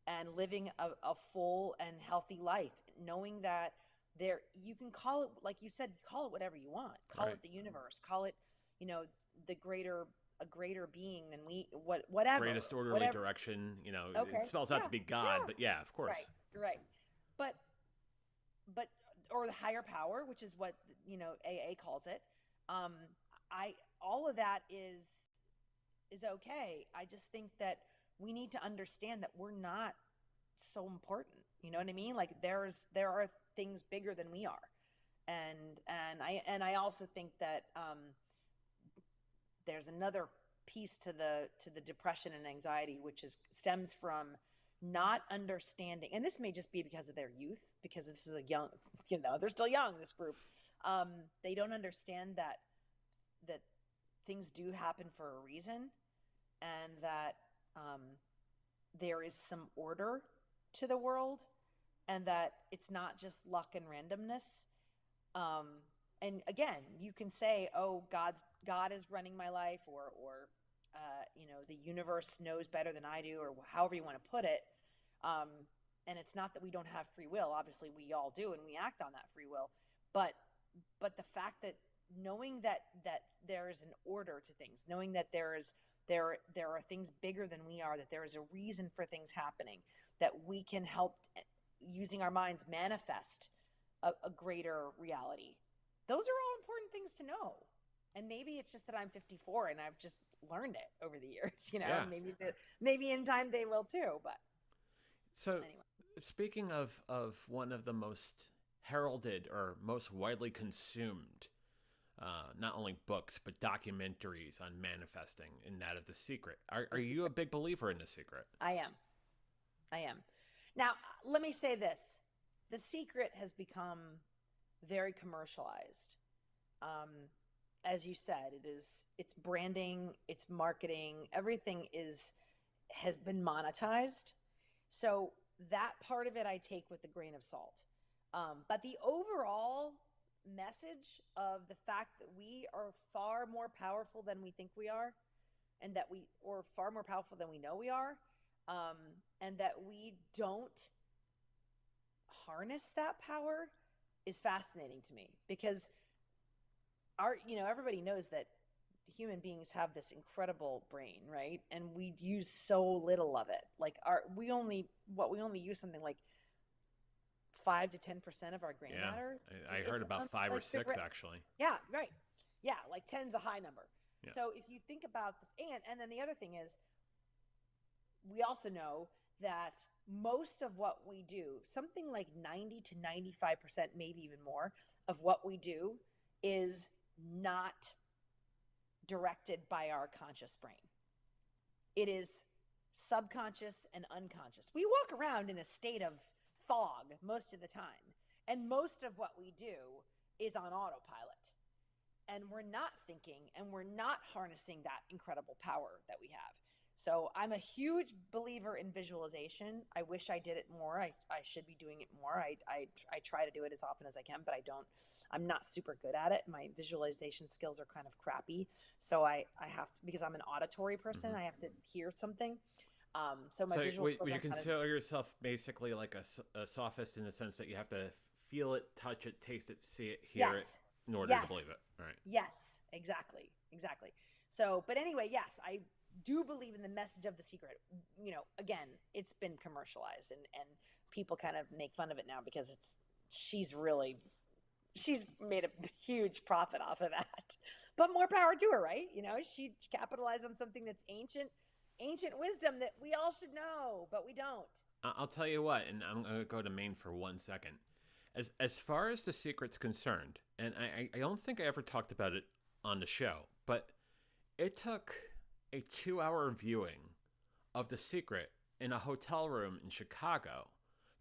and living a full and healthy life, knowing that you can call it, like you said, call it whatever you want. Call it the universe. Call it, a greater being than whatever. Greatest orderly direction, Okay. It spells out to be God, but yeah, of course. Right. But or the higher power, which is what AA calls it. All of that is okay. I just think that we need to understand that we're not so important. You know what I mean? Like there are things bigger than we are, and I also think that there's another piece to the depression and anxiety, which stems from not understanding, and this may just be because of their youth, because this is a young, they're still young, this group. They don't understand that things do happen for a reason, and that there is some order to the world, and that it's not just luck and randomness. And again, you can say, "Oh, God is running my life," or the universe knows better than I do, or however you want to put it. And it's not that we don't have free will. Obviously, we all do, and we act on that free will. But the fact that knowing that there is an order to things, knowing that there are things bigger than we are, that there is a reason for things happening, that we can help using our minds manifest a greater reality. Those are all important things to know. And maybe it's just that I'm 54 and I've just learned it over the years, Yeah. Maybe in time they will too, but so anyway. Speaking of one of the most heralded or most widely consumed, not only books, but documentaries on manifesting, in that of The Secret. Are you a big believer in The Secret? I am. Now, let me say this. The Secret has become very commercialized. As you said, it's branding, it's marketing, everything has been monetized. So that part of it I take with a grain of salt. But the overall message of the fact that we are far more powerful than we think we are, and that we're far more powerful than we know we are, and that we don't harness that power is fascinating to me, because everybody knows that human beings have this incredible brain, right? And we use so little of it. Like we only use something like 5 to 10% of our gray matter. I heard about 5 or 6 actually. Yeah, right. Yeah, like 10's a high number. Yeah. So if you think about and then the other thing is, we also know that most of what we do, something like 90 to 95%, maybe even more, of what we do is not directed by our conscious brain. It is subconscious and unconscious. We walk around in a state of fog most of the time, and most of what we do is on autopilot, and we're not thinking, and we're not harnessing that incredible power that we have. So I'm a huge believer in visualization. I wish I did it more. I should be doing it more. I try to do it as often as I can, but I don't. I'm not super good at it. My visualization skills are kind of crappy. So I have to, because I'm an auditory person, I have to hear something. So my visual skills would you are kind of... consider yourself basically like a sophist, in the sense that you have to feel it, touch it, taste it, see it, hear it Yes. in order to Yes. believe it. All right. Yes, exactly. Exactly. So, but anyway, yes, I do believe in the message of The Secret. You know, again, it's been commercialized and people kind of make fun of it now because she's made a huge profit off of that. But more power to her, right? You know, she capitalized on something that's ancient wisdom that we all should know, but we don't. I'll tell you what, and I'm going to go to Maine for 1 second. As far as The Secret's concerned, and I don't think I ever talked about it on the show, but it took a 2-hour viewing of The Secret in a hotel room in Chicago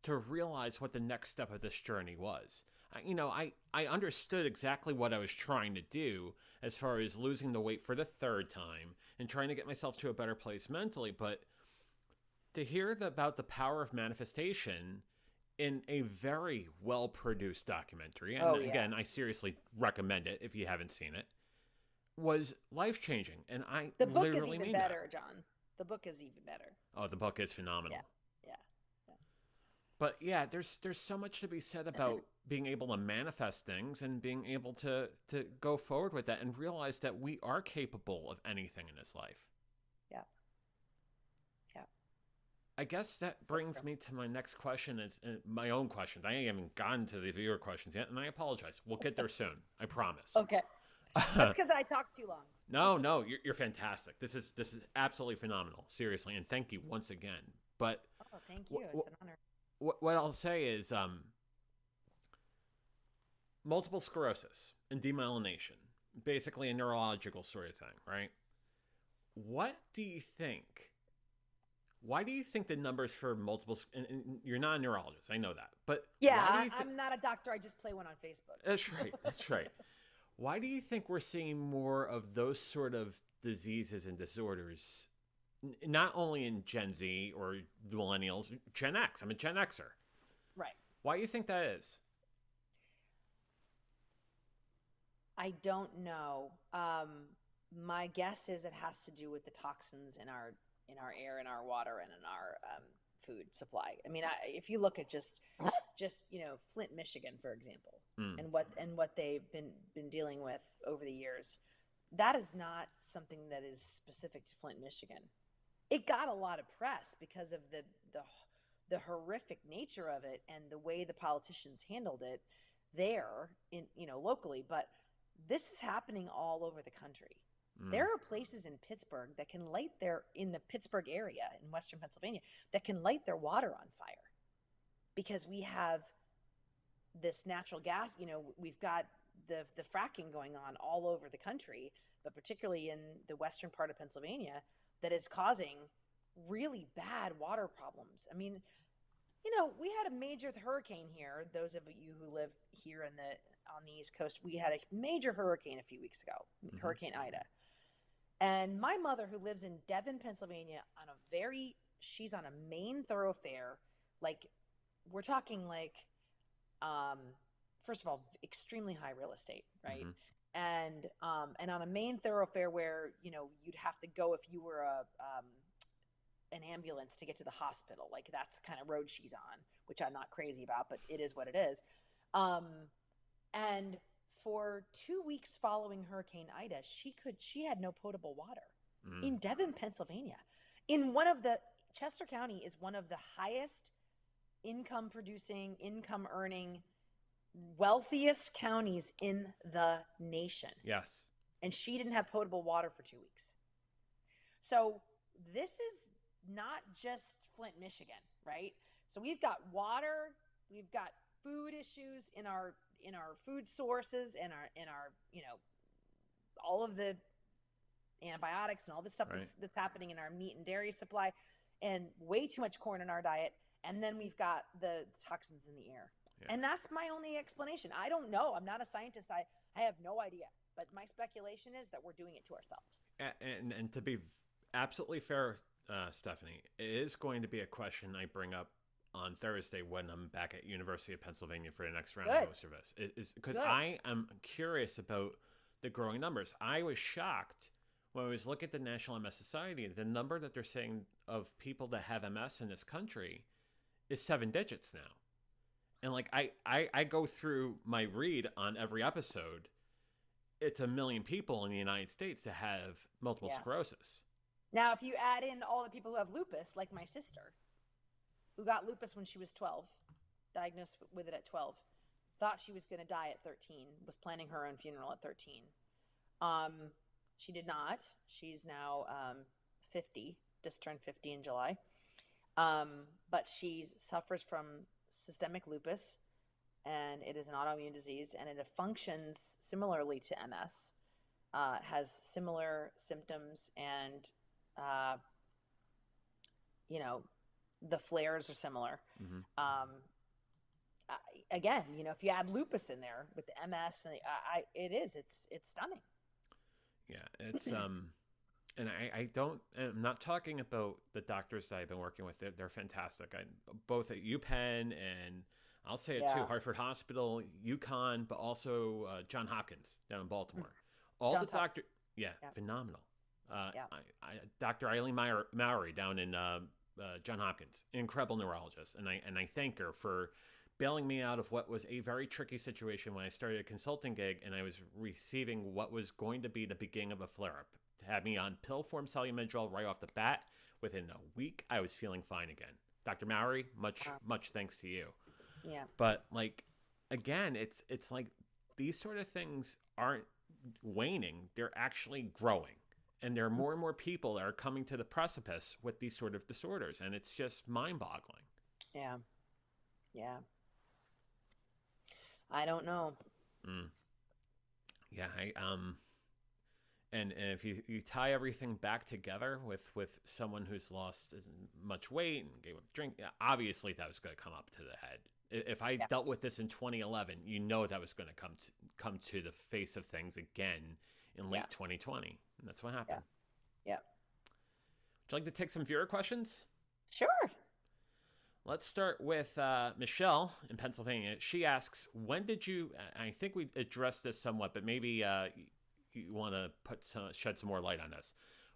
to realize what the next step of this journey was. I understood exactly what I was trying to do as far as losing the weight for the 3rd time and trying to get myself to a better place mentally, but to hear about the power of manifestation in a very well-produced documentary, and again, I seriously recommend it if you haven't seen it, was life-changing. And The book is literally even mean better, that. John. The book is even better. Oh, the book is phenomenal. Yeah. But yeah, there's so much to be said about being able to manifest things and being able to go forward with that and realize that we are capable of anything in this life. Yeah. I guess that brings me to my next question. Is my own questions. I haven't gotten to the viewer questions yet, and I apologize. We'll get there soon. I promise. Okay. That's because I talked too long. No, you're fantastic. This is absolutely phenomenal. Seriously, and thank you once again. But Oh, thank you. It's an honor. what I'll say is multiple sclerosis and demyelination, basically a neurological sort of thing, right? What do you think? Why do you think the numbers for multiple? And you're not a neurologist, I know that, but Yeah, I'm not a doctor. I just play one on Facebook. That's right. That's right. Why do you think we're seeing more of those sort of diseases and disorders, not only in Gen Z or the millennials, Gen X? I'm a Gen Xer. Right. Why do you think that is? I don't know. My guess is it has to do with the toxins in our air, in our water, and in our food supply. I mean, if you look at just Flint, Michigan, for example, and what they've been dealing with over the years, that is not something that is specific to Flint, Michigan. It got a lot of press because of the horrific nature of it and the way the politicians handled it there in locally, but this is happening all over the country. There are places in Pittsburgh that can light in the Pittsburgh area in Western Pennsylvania that can light their water on fire because we have this natural gas. We've got the fracking going on all over the country, but particularly in the western part of Pennsylvania, that is causing really bad water problems. I mean, we had a major hurricane here. Those of you who live here on the East Coast, we had a major hurricane a few weeks ago, Hurricane Ida. And my mother, who lives in Devon, Pennsylvania, she's on a main thoroughfare. Like, we're talking like, first of all, extremely high real estate, right? And on a main thoroughfare where, you'd have to go if you were an ambulance to get to the hospital. Like, that's the kind of road she's on, which I'm not crazy about, but it is what it is. And for 2 weeks following Hurricane Ida, she had no potable water in Devon, Pennsylvania. Chester County is one of the highest income earning, wealthiest counties in the nation. Yes. And she didn't have potable water for 2 weeks. So this is not just Flint, Michigan, right? So we've got water, we've got food issues in our food sources and our all of the antibiotics and all the stuff that's happening in our meat and dairy supply, and way too much corn in our diet. And then we've got the toxins in the air. Yeah. And that's my only explanation. I don't know. I'm not a scientist. I have no idea. But my speculation is that we're doing it to ourselves. And to be absolutely fair, Stephanie, it is going to be a question I bring up on Thursday when I'm back at University of Pennsylvania for the next round of service. Is because I am curious about the growing numbers. I was shocked when I was looking at the National MS Society. The number that they're saying of people that have MS in this country is 7 digits now. And like I go through my read on every episode. It's a million people in the United States that have multiple Yeah. sclerosis. Now, if you add in all the people who have lupus, like my sister, who got lupus when she was 12, diagnosed with it at 12, thought she was going to die at 13, was planning her own funeral at 13. She did not. She's now 50, just turned 50 in July. But she suffers from systemic lupus, and it is an autoimmune disease, and it functions similarly to MS, has similar symptoms, and the flares are similar. Mm-hmm. Again, if you add lupus in there with the MS, it's stunning. Yeah, it's and I'm not talking about the doctors that I've been working with. They're fantastic. Both at UPenn and I'll say it too, Hartford Hospital, UConn, but also John Hopkins down in Baltimore. All the doctors, phenomenal. Dr. Eileen Mowry down in John Hopkins, incredible neurologist, and I thank her for bailing me out of what was a very tricky situation when I started a consulting gig and I was receiving what was going to be the beginning of a flare-up. To have me on pill form Solu-Medrol right off the bat, within a week, I was feeling fine again. Dr. Mowry, much thanks to you. Yeah. But like, again, it's like these sort of things aren't waning; they're actually growing, and there are more and more people that are coming to the precipice with these sort of disorders, and it's just mind-boggling. Yeah. Yeah. I don't know. Yeah, and if you tie everything back together with someone who's lost as much weight and gave up drink, obviously that was going to come up to the head. If I dealt with this in 2011, that was going to come to the face of things again in late 2020, and that's what happened. Yeah. Would you like to take some viewer questions? Sure. Let's start with Michelle in Pennsylvania. She asks, when did you, I think we addressed this somewhat, but maybe you want to shed some more light on this.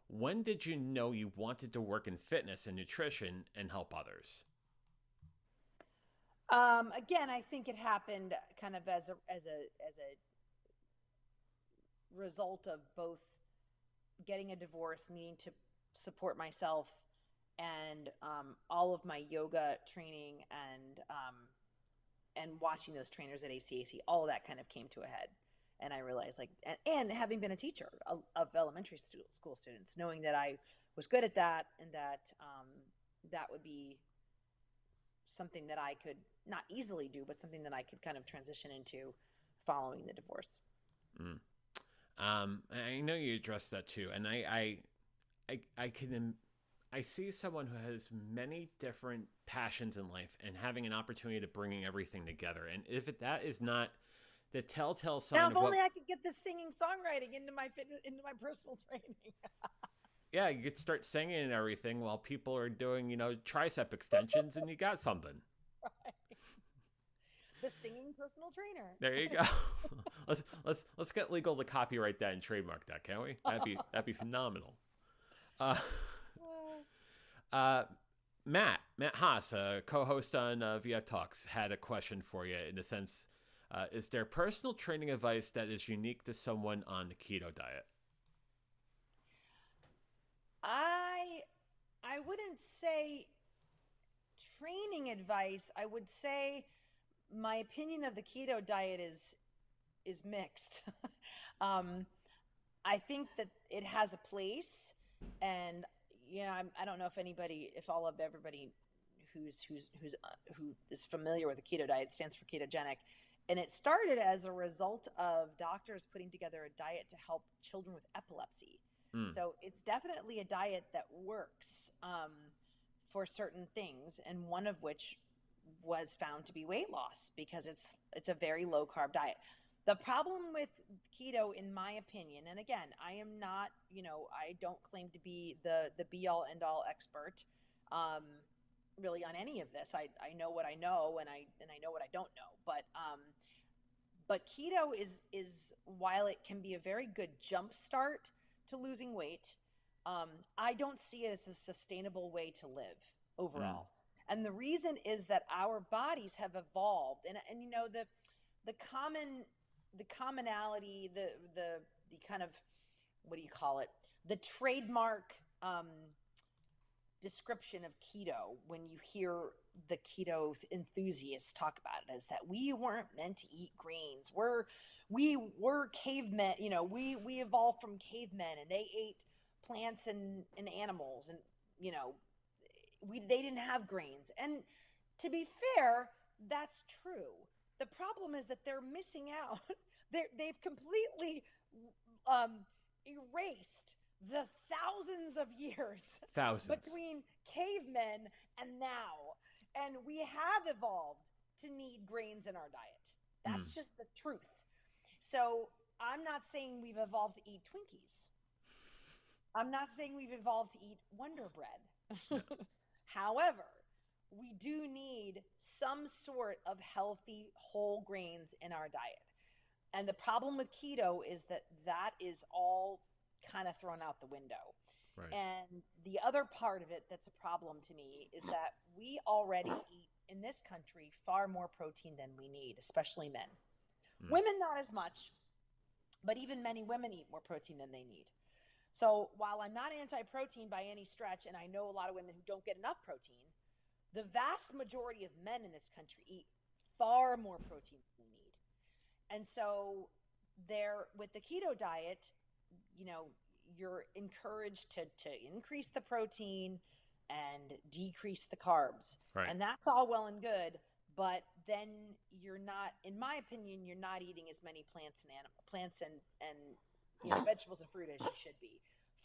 When did you know you wanted to work in fitness and nutrition and help others? Again, I think it happened kind of as a result of both getting a divorce, needing to support myself, and all of my yoga training and watching those trainers at ACAC, all of that kind of came to a head. And I realized, and having been a teacher of elementary school students, knowing that I was good at that, and that that would be something that I could not easily do, but something that I could kind of transition into following the divorce. I know you addressed that too, and I see someone who has many different passions in life and having an opportunity to bringing everything together. And if that is not the telltale sign now, if only I could get this singing songwriting into my fitness, into my personal training. Yeah, you could start singing and everything while people are doing, tricep extensions, and you got something. Right. The singing personal trainer. There you go. let's get legal to copyright that and trademark that, can't we? That'd be phenomenal. Matt Haas, a co-host on VF Talks, had a question for you in the sense, is there personal training advice that is unique to someone on the keto diet? I wouldn't say training advice. I would say my opinion of the keto diet is mixed. I think that it has a place, and I don't know if everybody who is familiar with the keto diet, stands for ketogenic, and it started as a result of doctors putting together a diet to help children with epilepsy. So it's definitely a diet that works for certain things, and one of which was found to be weight loss, because it's a very low carb diet. The problem with keto, in my opinion, and again, I am not, I don't claim to be the be all end all expert, really, on any of this. I know what I know, and I know what I don't know. But keto is while it can be a very good jump start to losing weight, I don't see it as a sustainable way to live overall. And the reason is that our bodies have evolved, and you know, the commonality, the kind of, what do you call it, the trademark description of keto, when you hear the keto enthusiasts talk about it, is that we weren't meant to eat grains. We were cavemen, you know, we evolved from cavemen, and they ate plants and animals, and you know, they didn't have grains. And to be fair, that's true. The problem is that they're missing out. They've completely erased the thousands of years between cavemen and now. And we have evolved to need grains in our diet. That's just the truth. So I'm not saying we've evolved to eat Twinkies. I'm not saying we've evolved to eat Wonder Bread. However, we do need some sort of healthy whole grains in our diet. And the problem with keto is that is all kind of thrown out the window. Right. And the other part of it that's a problem to me is that we already eat in this country far more protein than we need, especially men. Women, not as much, but even many women eat more protein than they need. So while I'm not anti-protein by any stretch, and I know a lot of women who don't get enough protein, the vast majority of men in this country eat far more protein than they need. And so with the keto diet, you know, you're encouraged to increase the protein and decrease the carbs. Right. And that's all well and good, but then you're not, in my opinion, you're not eating as many plants and you know, vegetables and fruit as you should be.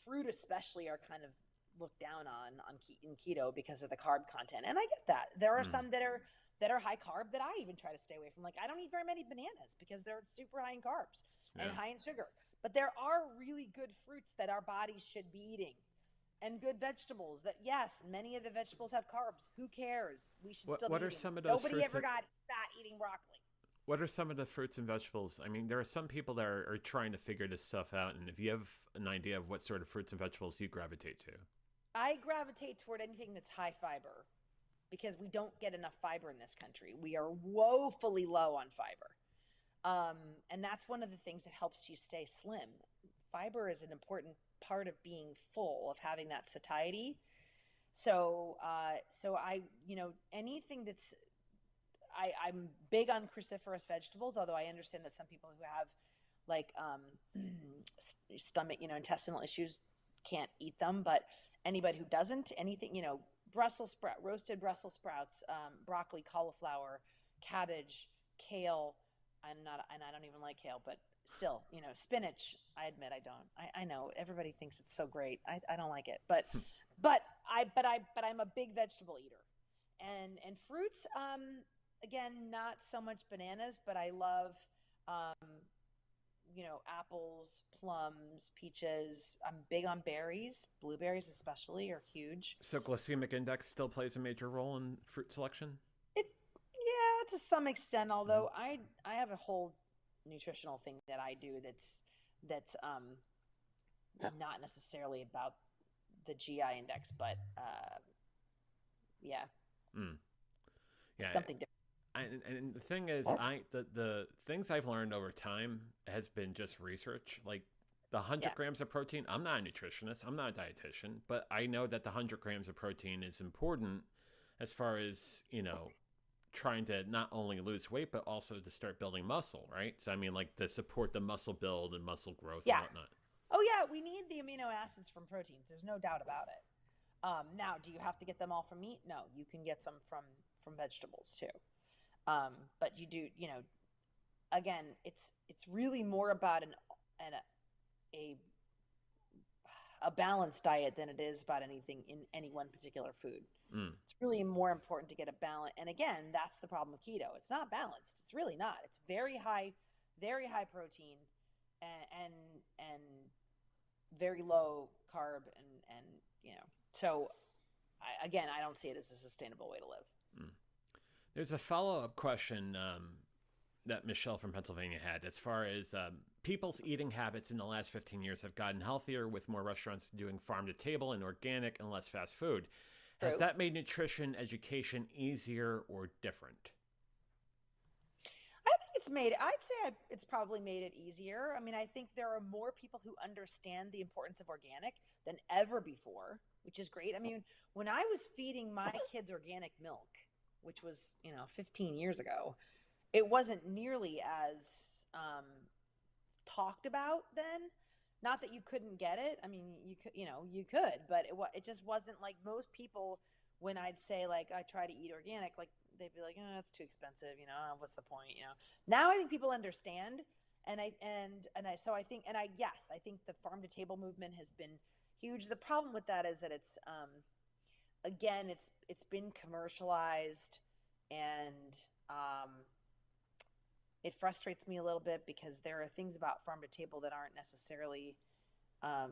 Fruit especially are kind of looked down on in keto because of the carb content. And I get that. There are some that are high carb that I even try to stay away from. Like, I don't eat very many bananas because they're super high in carbs and high in sugar. But there are really good fruits that our bodies should be eating, and good vegetables that, yes, many of the vegetables have carbs. Who cares? We should still what be are eating. some of those Nobody fruits ever got fat eating broccoli. What are some of the fruits and vegetables? I mean, there are some people that are trying to figure this stuff out, and if you have an idea of what sort of fruits and vegetables you gravitate to. I gravitate toward anything that's high fiber, because we don't get enough fiber in this country. We are woefully low on fiber. And that's one of the things that helps you stay slim. Fiber is an important part of being full, of having that satiety. So I, you know, anything that's, I'm big on cruciferous vegetables, although I understand that some people who have like stomach, you know, intestinal issues can't eat them. But anybody who doesn't, anything, you know, roasted Brussels sprouts, broccoli, cauliflower, cabbage, kale. I don't even like kale, but still, you know, spinach. I admit I don't. I know everybody thinks it's so great. I don't like it, but I'm a big vegetable eater, and fruits. Again, not so much bananas, but I love, you know, apples, plums, peaches. I'm big on berries. Blueberries especially are huge. So glycemic index still plays a major role in fruit selection? Yeah, to some extent, although I have a whole nutritional thing that I do that's not necessarily about the GI index, but yeah. Yeah. Something different. And the thing is, the things I've learned over time has been just research. Like the 100 grams of protein, I'm not a nutritionist, I'm not a dietitian, but I know that the 100 grams of protein is important as far as, you know, trying to not only lose weight, but also to start building muscle, right? So, I mean, like to support the muscle build and muscle growth and whatnot. Oh, yeah, we need the amino acids from proteins. There's no doubt about it. Now, do you have to get them all from meat? No, you can get some from vegetables too. But you do, you know, again, it's really more about a balanced diet than it is about anything in any one particular food. It's really more important to get a balance. And again, that's the problem with keto. It's not balanced. It's really not. It's very high protein and very low carb and you know. So I don't see it as a sustainable way to live. There's a follow-up question that Michelle from Pennsylvania had as far as people's eating habits in the last 15 years have gotten healthier with more restaurants doing farm to table and organic and less fast food. Has True. that made nutrition education easier or different? I think I'd say it's probably made it easier. I mean, I think there are more people who understand the importance of organic than ever before, which is great. I mean, when I was feeding my kids organic milk, which was, 15 years ago, it wasn't nearly as talked about then. Not that you couldn't get it. I mean, you could, but it just wasn't like most people. When I'd say like I try to eat organic, like they'd be like, "Oh, that's too expensive. What's the point?" Now I think people understand, and so I think, yes, I think the farm to table movement has been huge. The problem with that is that it's again, it's been commercialized, and it frustrates me a little bit because there are things about farm to table that aren't necessarily, I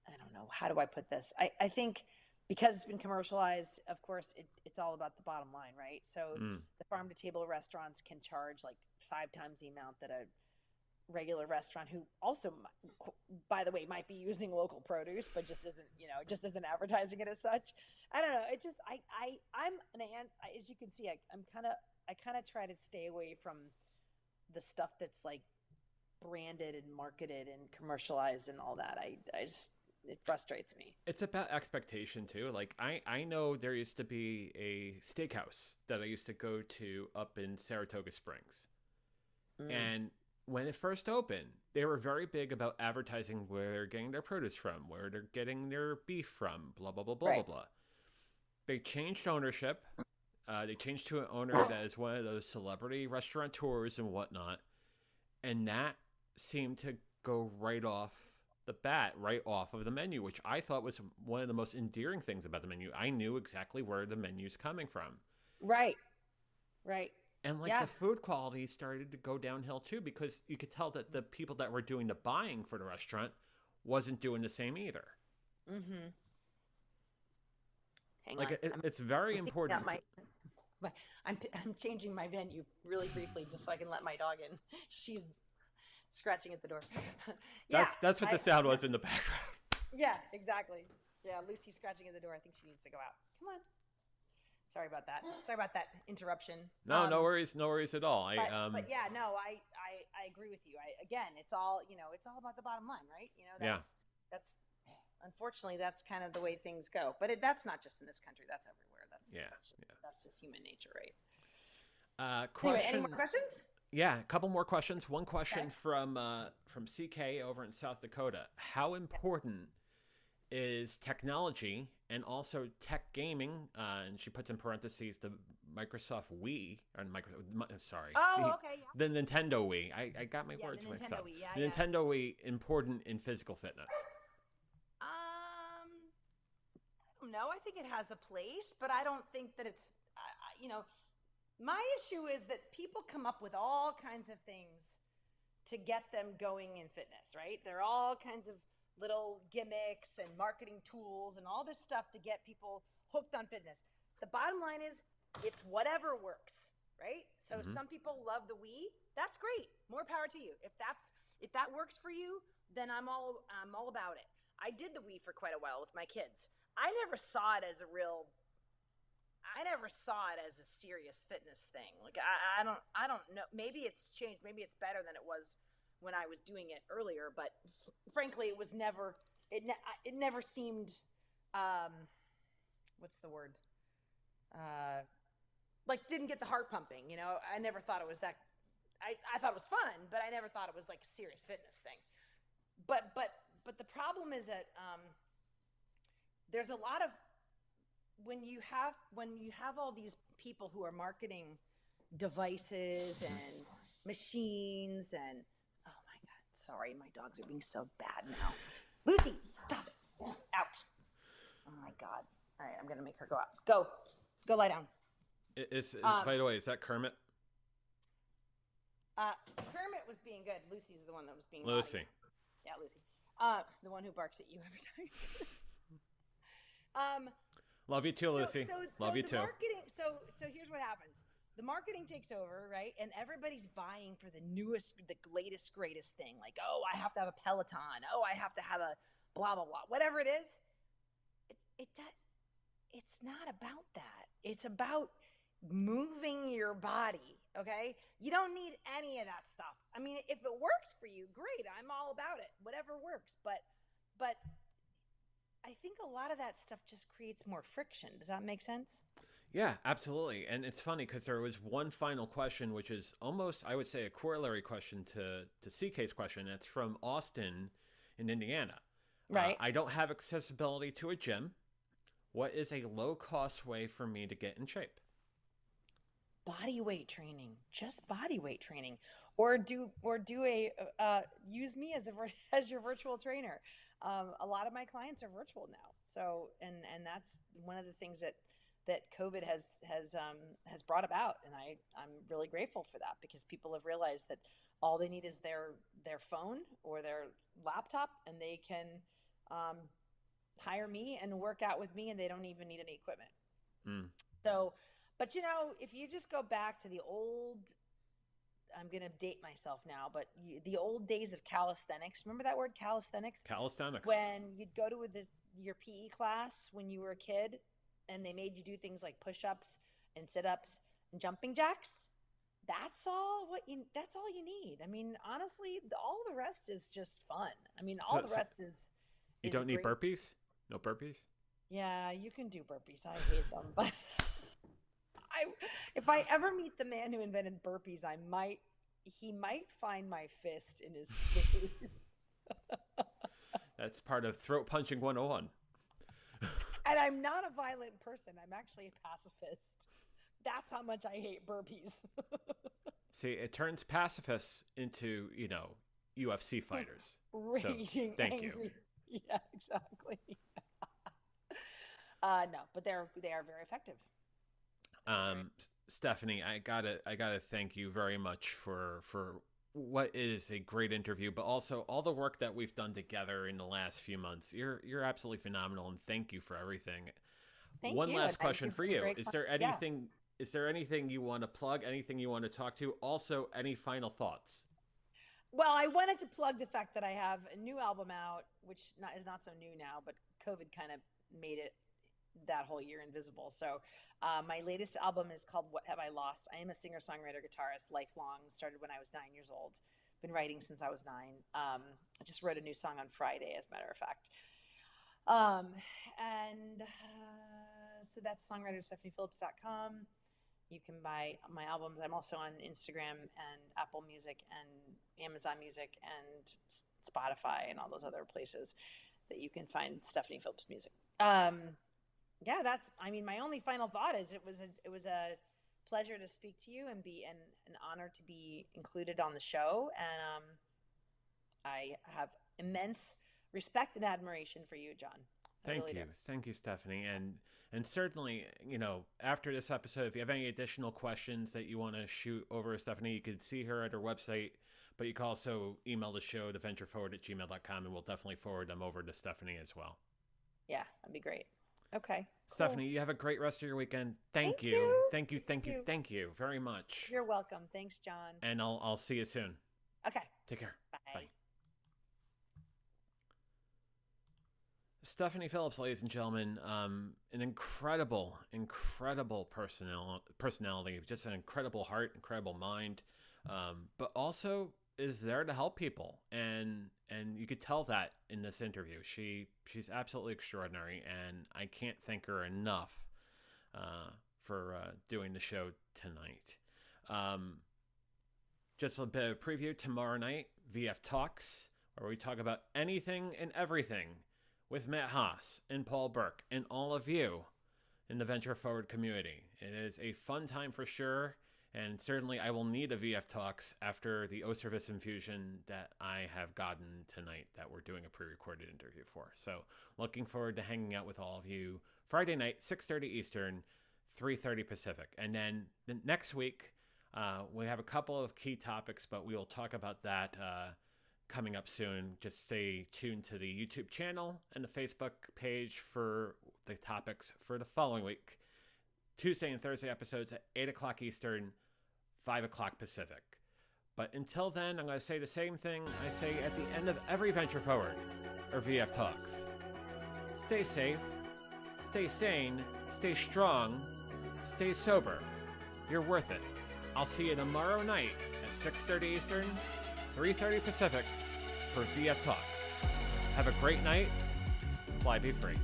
don't know, how do I put this? I think because it's been commercialized, of course, it's all about the bottom line, right? So the farm to table restaurants can charge like 5 times the amount that a regular restaurant, who also, by the way, might be using local produce, but just isn't advertising it as such. I don't know. It's just, I'm an ant, as you can see, I kind of try to stay away from the stuff that's like branded and marketed and commercialized and all that. It frustrates me. It's about expectation too. Like I know there used to be a steakhouse that I used to go to up in Saratoga Springs. And when it first opened, they were very big about advertising where they're getting their produce from, where they're getting their beef from, blah, blah, blah, blah, Right. blah, blah. They changed ownership. They changed to an owner that is one of those celebrity restaurateurs and whatnot. And that seemed to go right off the bat, right off of the menu, which I thought was one of the most endearing things about the menu. I knew exactly where the menu's coming from. Right. Right. And like Yeah. the food quality started to go downhill too, because you could tell that the people that were doing the buying for the restaurant wasn't doing the same either. Mm-hmm. Hang Like on. it's very I'm picking important. up I'm changing my venue really briefly just so I can let my dog in. She's scratching at the door. Yeah, that's what the sound was in the background. Yeah, exactly. Yeah, Lucy's scratching at the door. I think she needs to go out. Come on. Sorry about that. Sorry about that interruption. No, no worries at all. But yeah, no, I agree with you. Again, it's all about the bottom line, right? That's unfortunately that's kind of the way things go. But that's not just in this country. That's everywhere. That's just human nature, right? Question. Anyway, any more questions? Yeah, a couple more questions. One question Okay. from CK over in South Dakota. How important is technology and also tech gaming? And she puts in parentheses the Microsoft Wii sorry. Oh, okay, yeah. The Nintendo Wii. I got my Yeah, words the mixed Nintendo up. Wii, yeah, The yeah. Nintendo Wii important in physical fitness. I don't know. I think it has a place, but I don't think that it's, my issue is that people come up with all kinds of things to get them going in fitness, right? There are all kinds of little gimmicks and marketing tools and all this stuff to get people hooked on fitness. The bottom line is it's whatever works, right? So some people love the Wii. That's great. More power to you. If that works for you, then I'm all about it. I did the Wii for quite a while with my kids. I never saw it as a serious fitness thing. Like I don't know. Maybe it's changed. Maybe it's better than it was when I was doing it earlier. But frankly, it was never. It never seemed. What's the word? Like didn't get the heart pumping. I never thought it was that. I thought it was fun, but I never thought it was like a serious fitness thing. But the problem is that there's a lot of when you have all these people who are marketing devices and machines and oh my god, sorry, my dogs are being so bad now. Lucy, stop it. Out. Oh my god. All right, I'm gonna make her go out. Go lie down. By the way, is that Kermit? Kermit was being good. Lucy's the one that was being Lucy. naughty. Yeah, Lucy. The one who barks at you every time. Love you too, Lucy. Love you too. Marketing, so here's what happens. The marketing takes over, right? And everybody's vying for the newest, the latest, greatest thing. Like, oh, I have to have a Peloton. Oh, I have to have a blah, blah, blah. Whatever it is, it's not about that. It's about moving your body. Okay. You don't need any of that stuff. I mean, if it works for you, great. I'm all about it. Whatever works. But I think a lot of that stuff just creates more friction. Does that make sense? Yeah, absolutely. And it's funny because there was one final question, which is almost, I would say, a corollary question to CK's question. It's from Austin in Indiana. Right. I don't have accessibility to a gym. What is a low cost way for me to get in shape? Body weight training, just body weight training, or do a use me as as your virtual trainer. A lot of my clients are virtual now, so and that's one of the things that COVID has brought about, and I'm really grateful for that, because people have realized that all they need is their phone or their laptop, and they can hire me and work out with me, and they don't even need any equipment. Mm. So, but if you just go back to the old, I'm going to date myself now, but the old days of calisthenics, remember that word, calisthenics? Calisthenics. When you'd go to your PE class when you were a kid, and they made you do things like push-ups and sit-ups and jumping jacks. That's all you need. I mean, honestly, all the rest is just fun. I mean, all the rest is you don't need great. burpees? No burpees? Yeah, you can do burpees. I hate them, but if I ever meet the man who invented burpees, he might find my fist in his face. That's part of throat punching 101. And I'm not a violent person. I'm actually a pacifist. That's how much I hate burpees. See, it turns pacifists into, UFC fighters. Raging, so, thank angry. you. Yeah, exactly. No, but they are very effective. Stephanie, I gotta thank you very much for what is a great interview, but also all the work that we've done together in the last few months. You're absolutely phenomenal, and thank you for everything. One last question for you: Is there anything? Yeah. Is there anything you want to plug? Anything you want to talk to? Also, any final thoughts? Well, I wanted to plug the fact that I have a new album out, which is not so new now, but COVID kind of made it that whole year invisible. So my latest album is called What Have I Lost? I am a singer-songwriter, guitarist, lifelong. Started when I was 9 years old. Been writing since I was 9. I just wrote a new song on Friday, as a matter of fact. So that's songwriterstephaniephillips.com. You can buy my albums. I'm also on Instagram and Apple Music and Amazon Music and Spotify and all those other places that you can find Stephanie Phillips music. Yeah, my only final thought is it was a pleasure to speak to you and be an honor to be included on the show. And I have immense respect and admiration for you, John. Thank you, Stephanie. And certainly, after this episode, if you have any additional questions that you want to shoot over to Stephanie, you can see her at her website, but you can also email the show to ventureforward@gmail.com, and we'll definitely forward them over to Stephanie as well. Yeah, that'd be great. Okay. Stephanie, you have a great rest of your weekend. Thank you very much. You're welcome. Thanks, John. And I'll see you soon. Okay. Take care. Bye. Stephanie Phillips, ladies and gentlemen, an incredible personality, just an incredible heart, incredible mind, but also is there to help people, and you could tell that in this interview. She's absolutely extraordinary, and I can't thank her enough for doing the show tonight. Just a bit of preview: tomorrow night, VF Talks, where we talk about anything and everything with Matt Haas and Paul Burke and all of you in the Venture Forward community. It is a fun time for sure, and certainly I will need a VF Talks after the O-Service infusion that I have gotten tonight that we're doing a pre-recorded interview for. So looking forward to hanging out with all of you Friday night, 6:30 Eastern, 3:30 Pacific. And then the next week, we have a couple of key topics, but we will talk about that coming up soon. Just stay tuned to the YouTube channel and the Facebook page for the topics for the following week. Tuesday and Thursday episodes at 8 o'clock Eastern, 5 o'clock Pacific. But until then, I'm going to say the same thing I say at the end of every Venture Forward or VF Talks. Stay safe, Stay sane, stay strong, stay sober. You're worth it. I'll see you tomorrow night at 6:30 Eastern, 3:30 Pacific for VF Talks. Have a great night. Fly be free.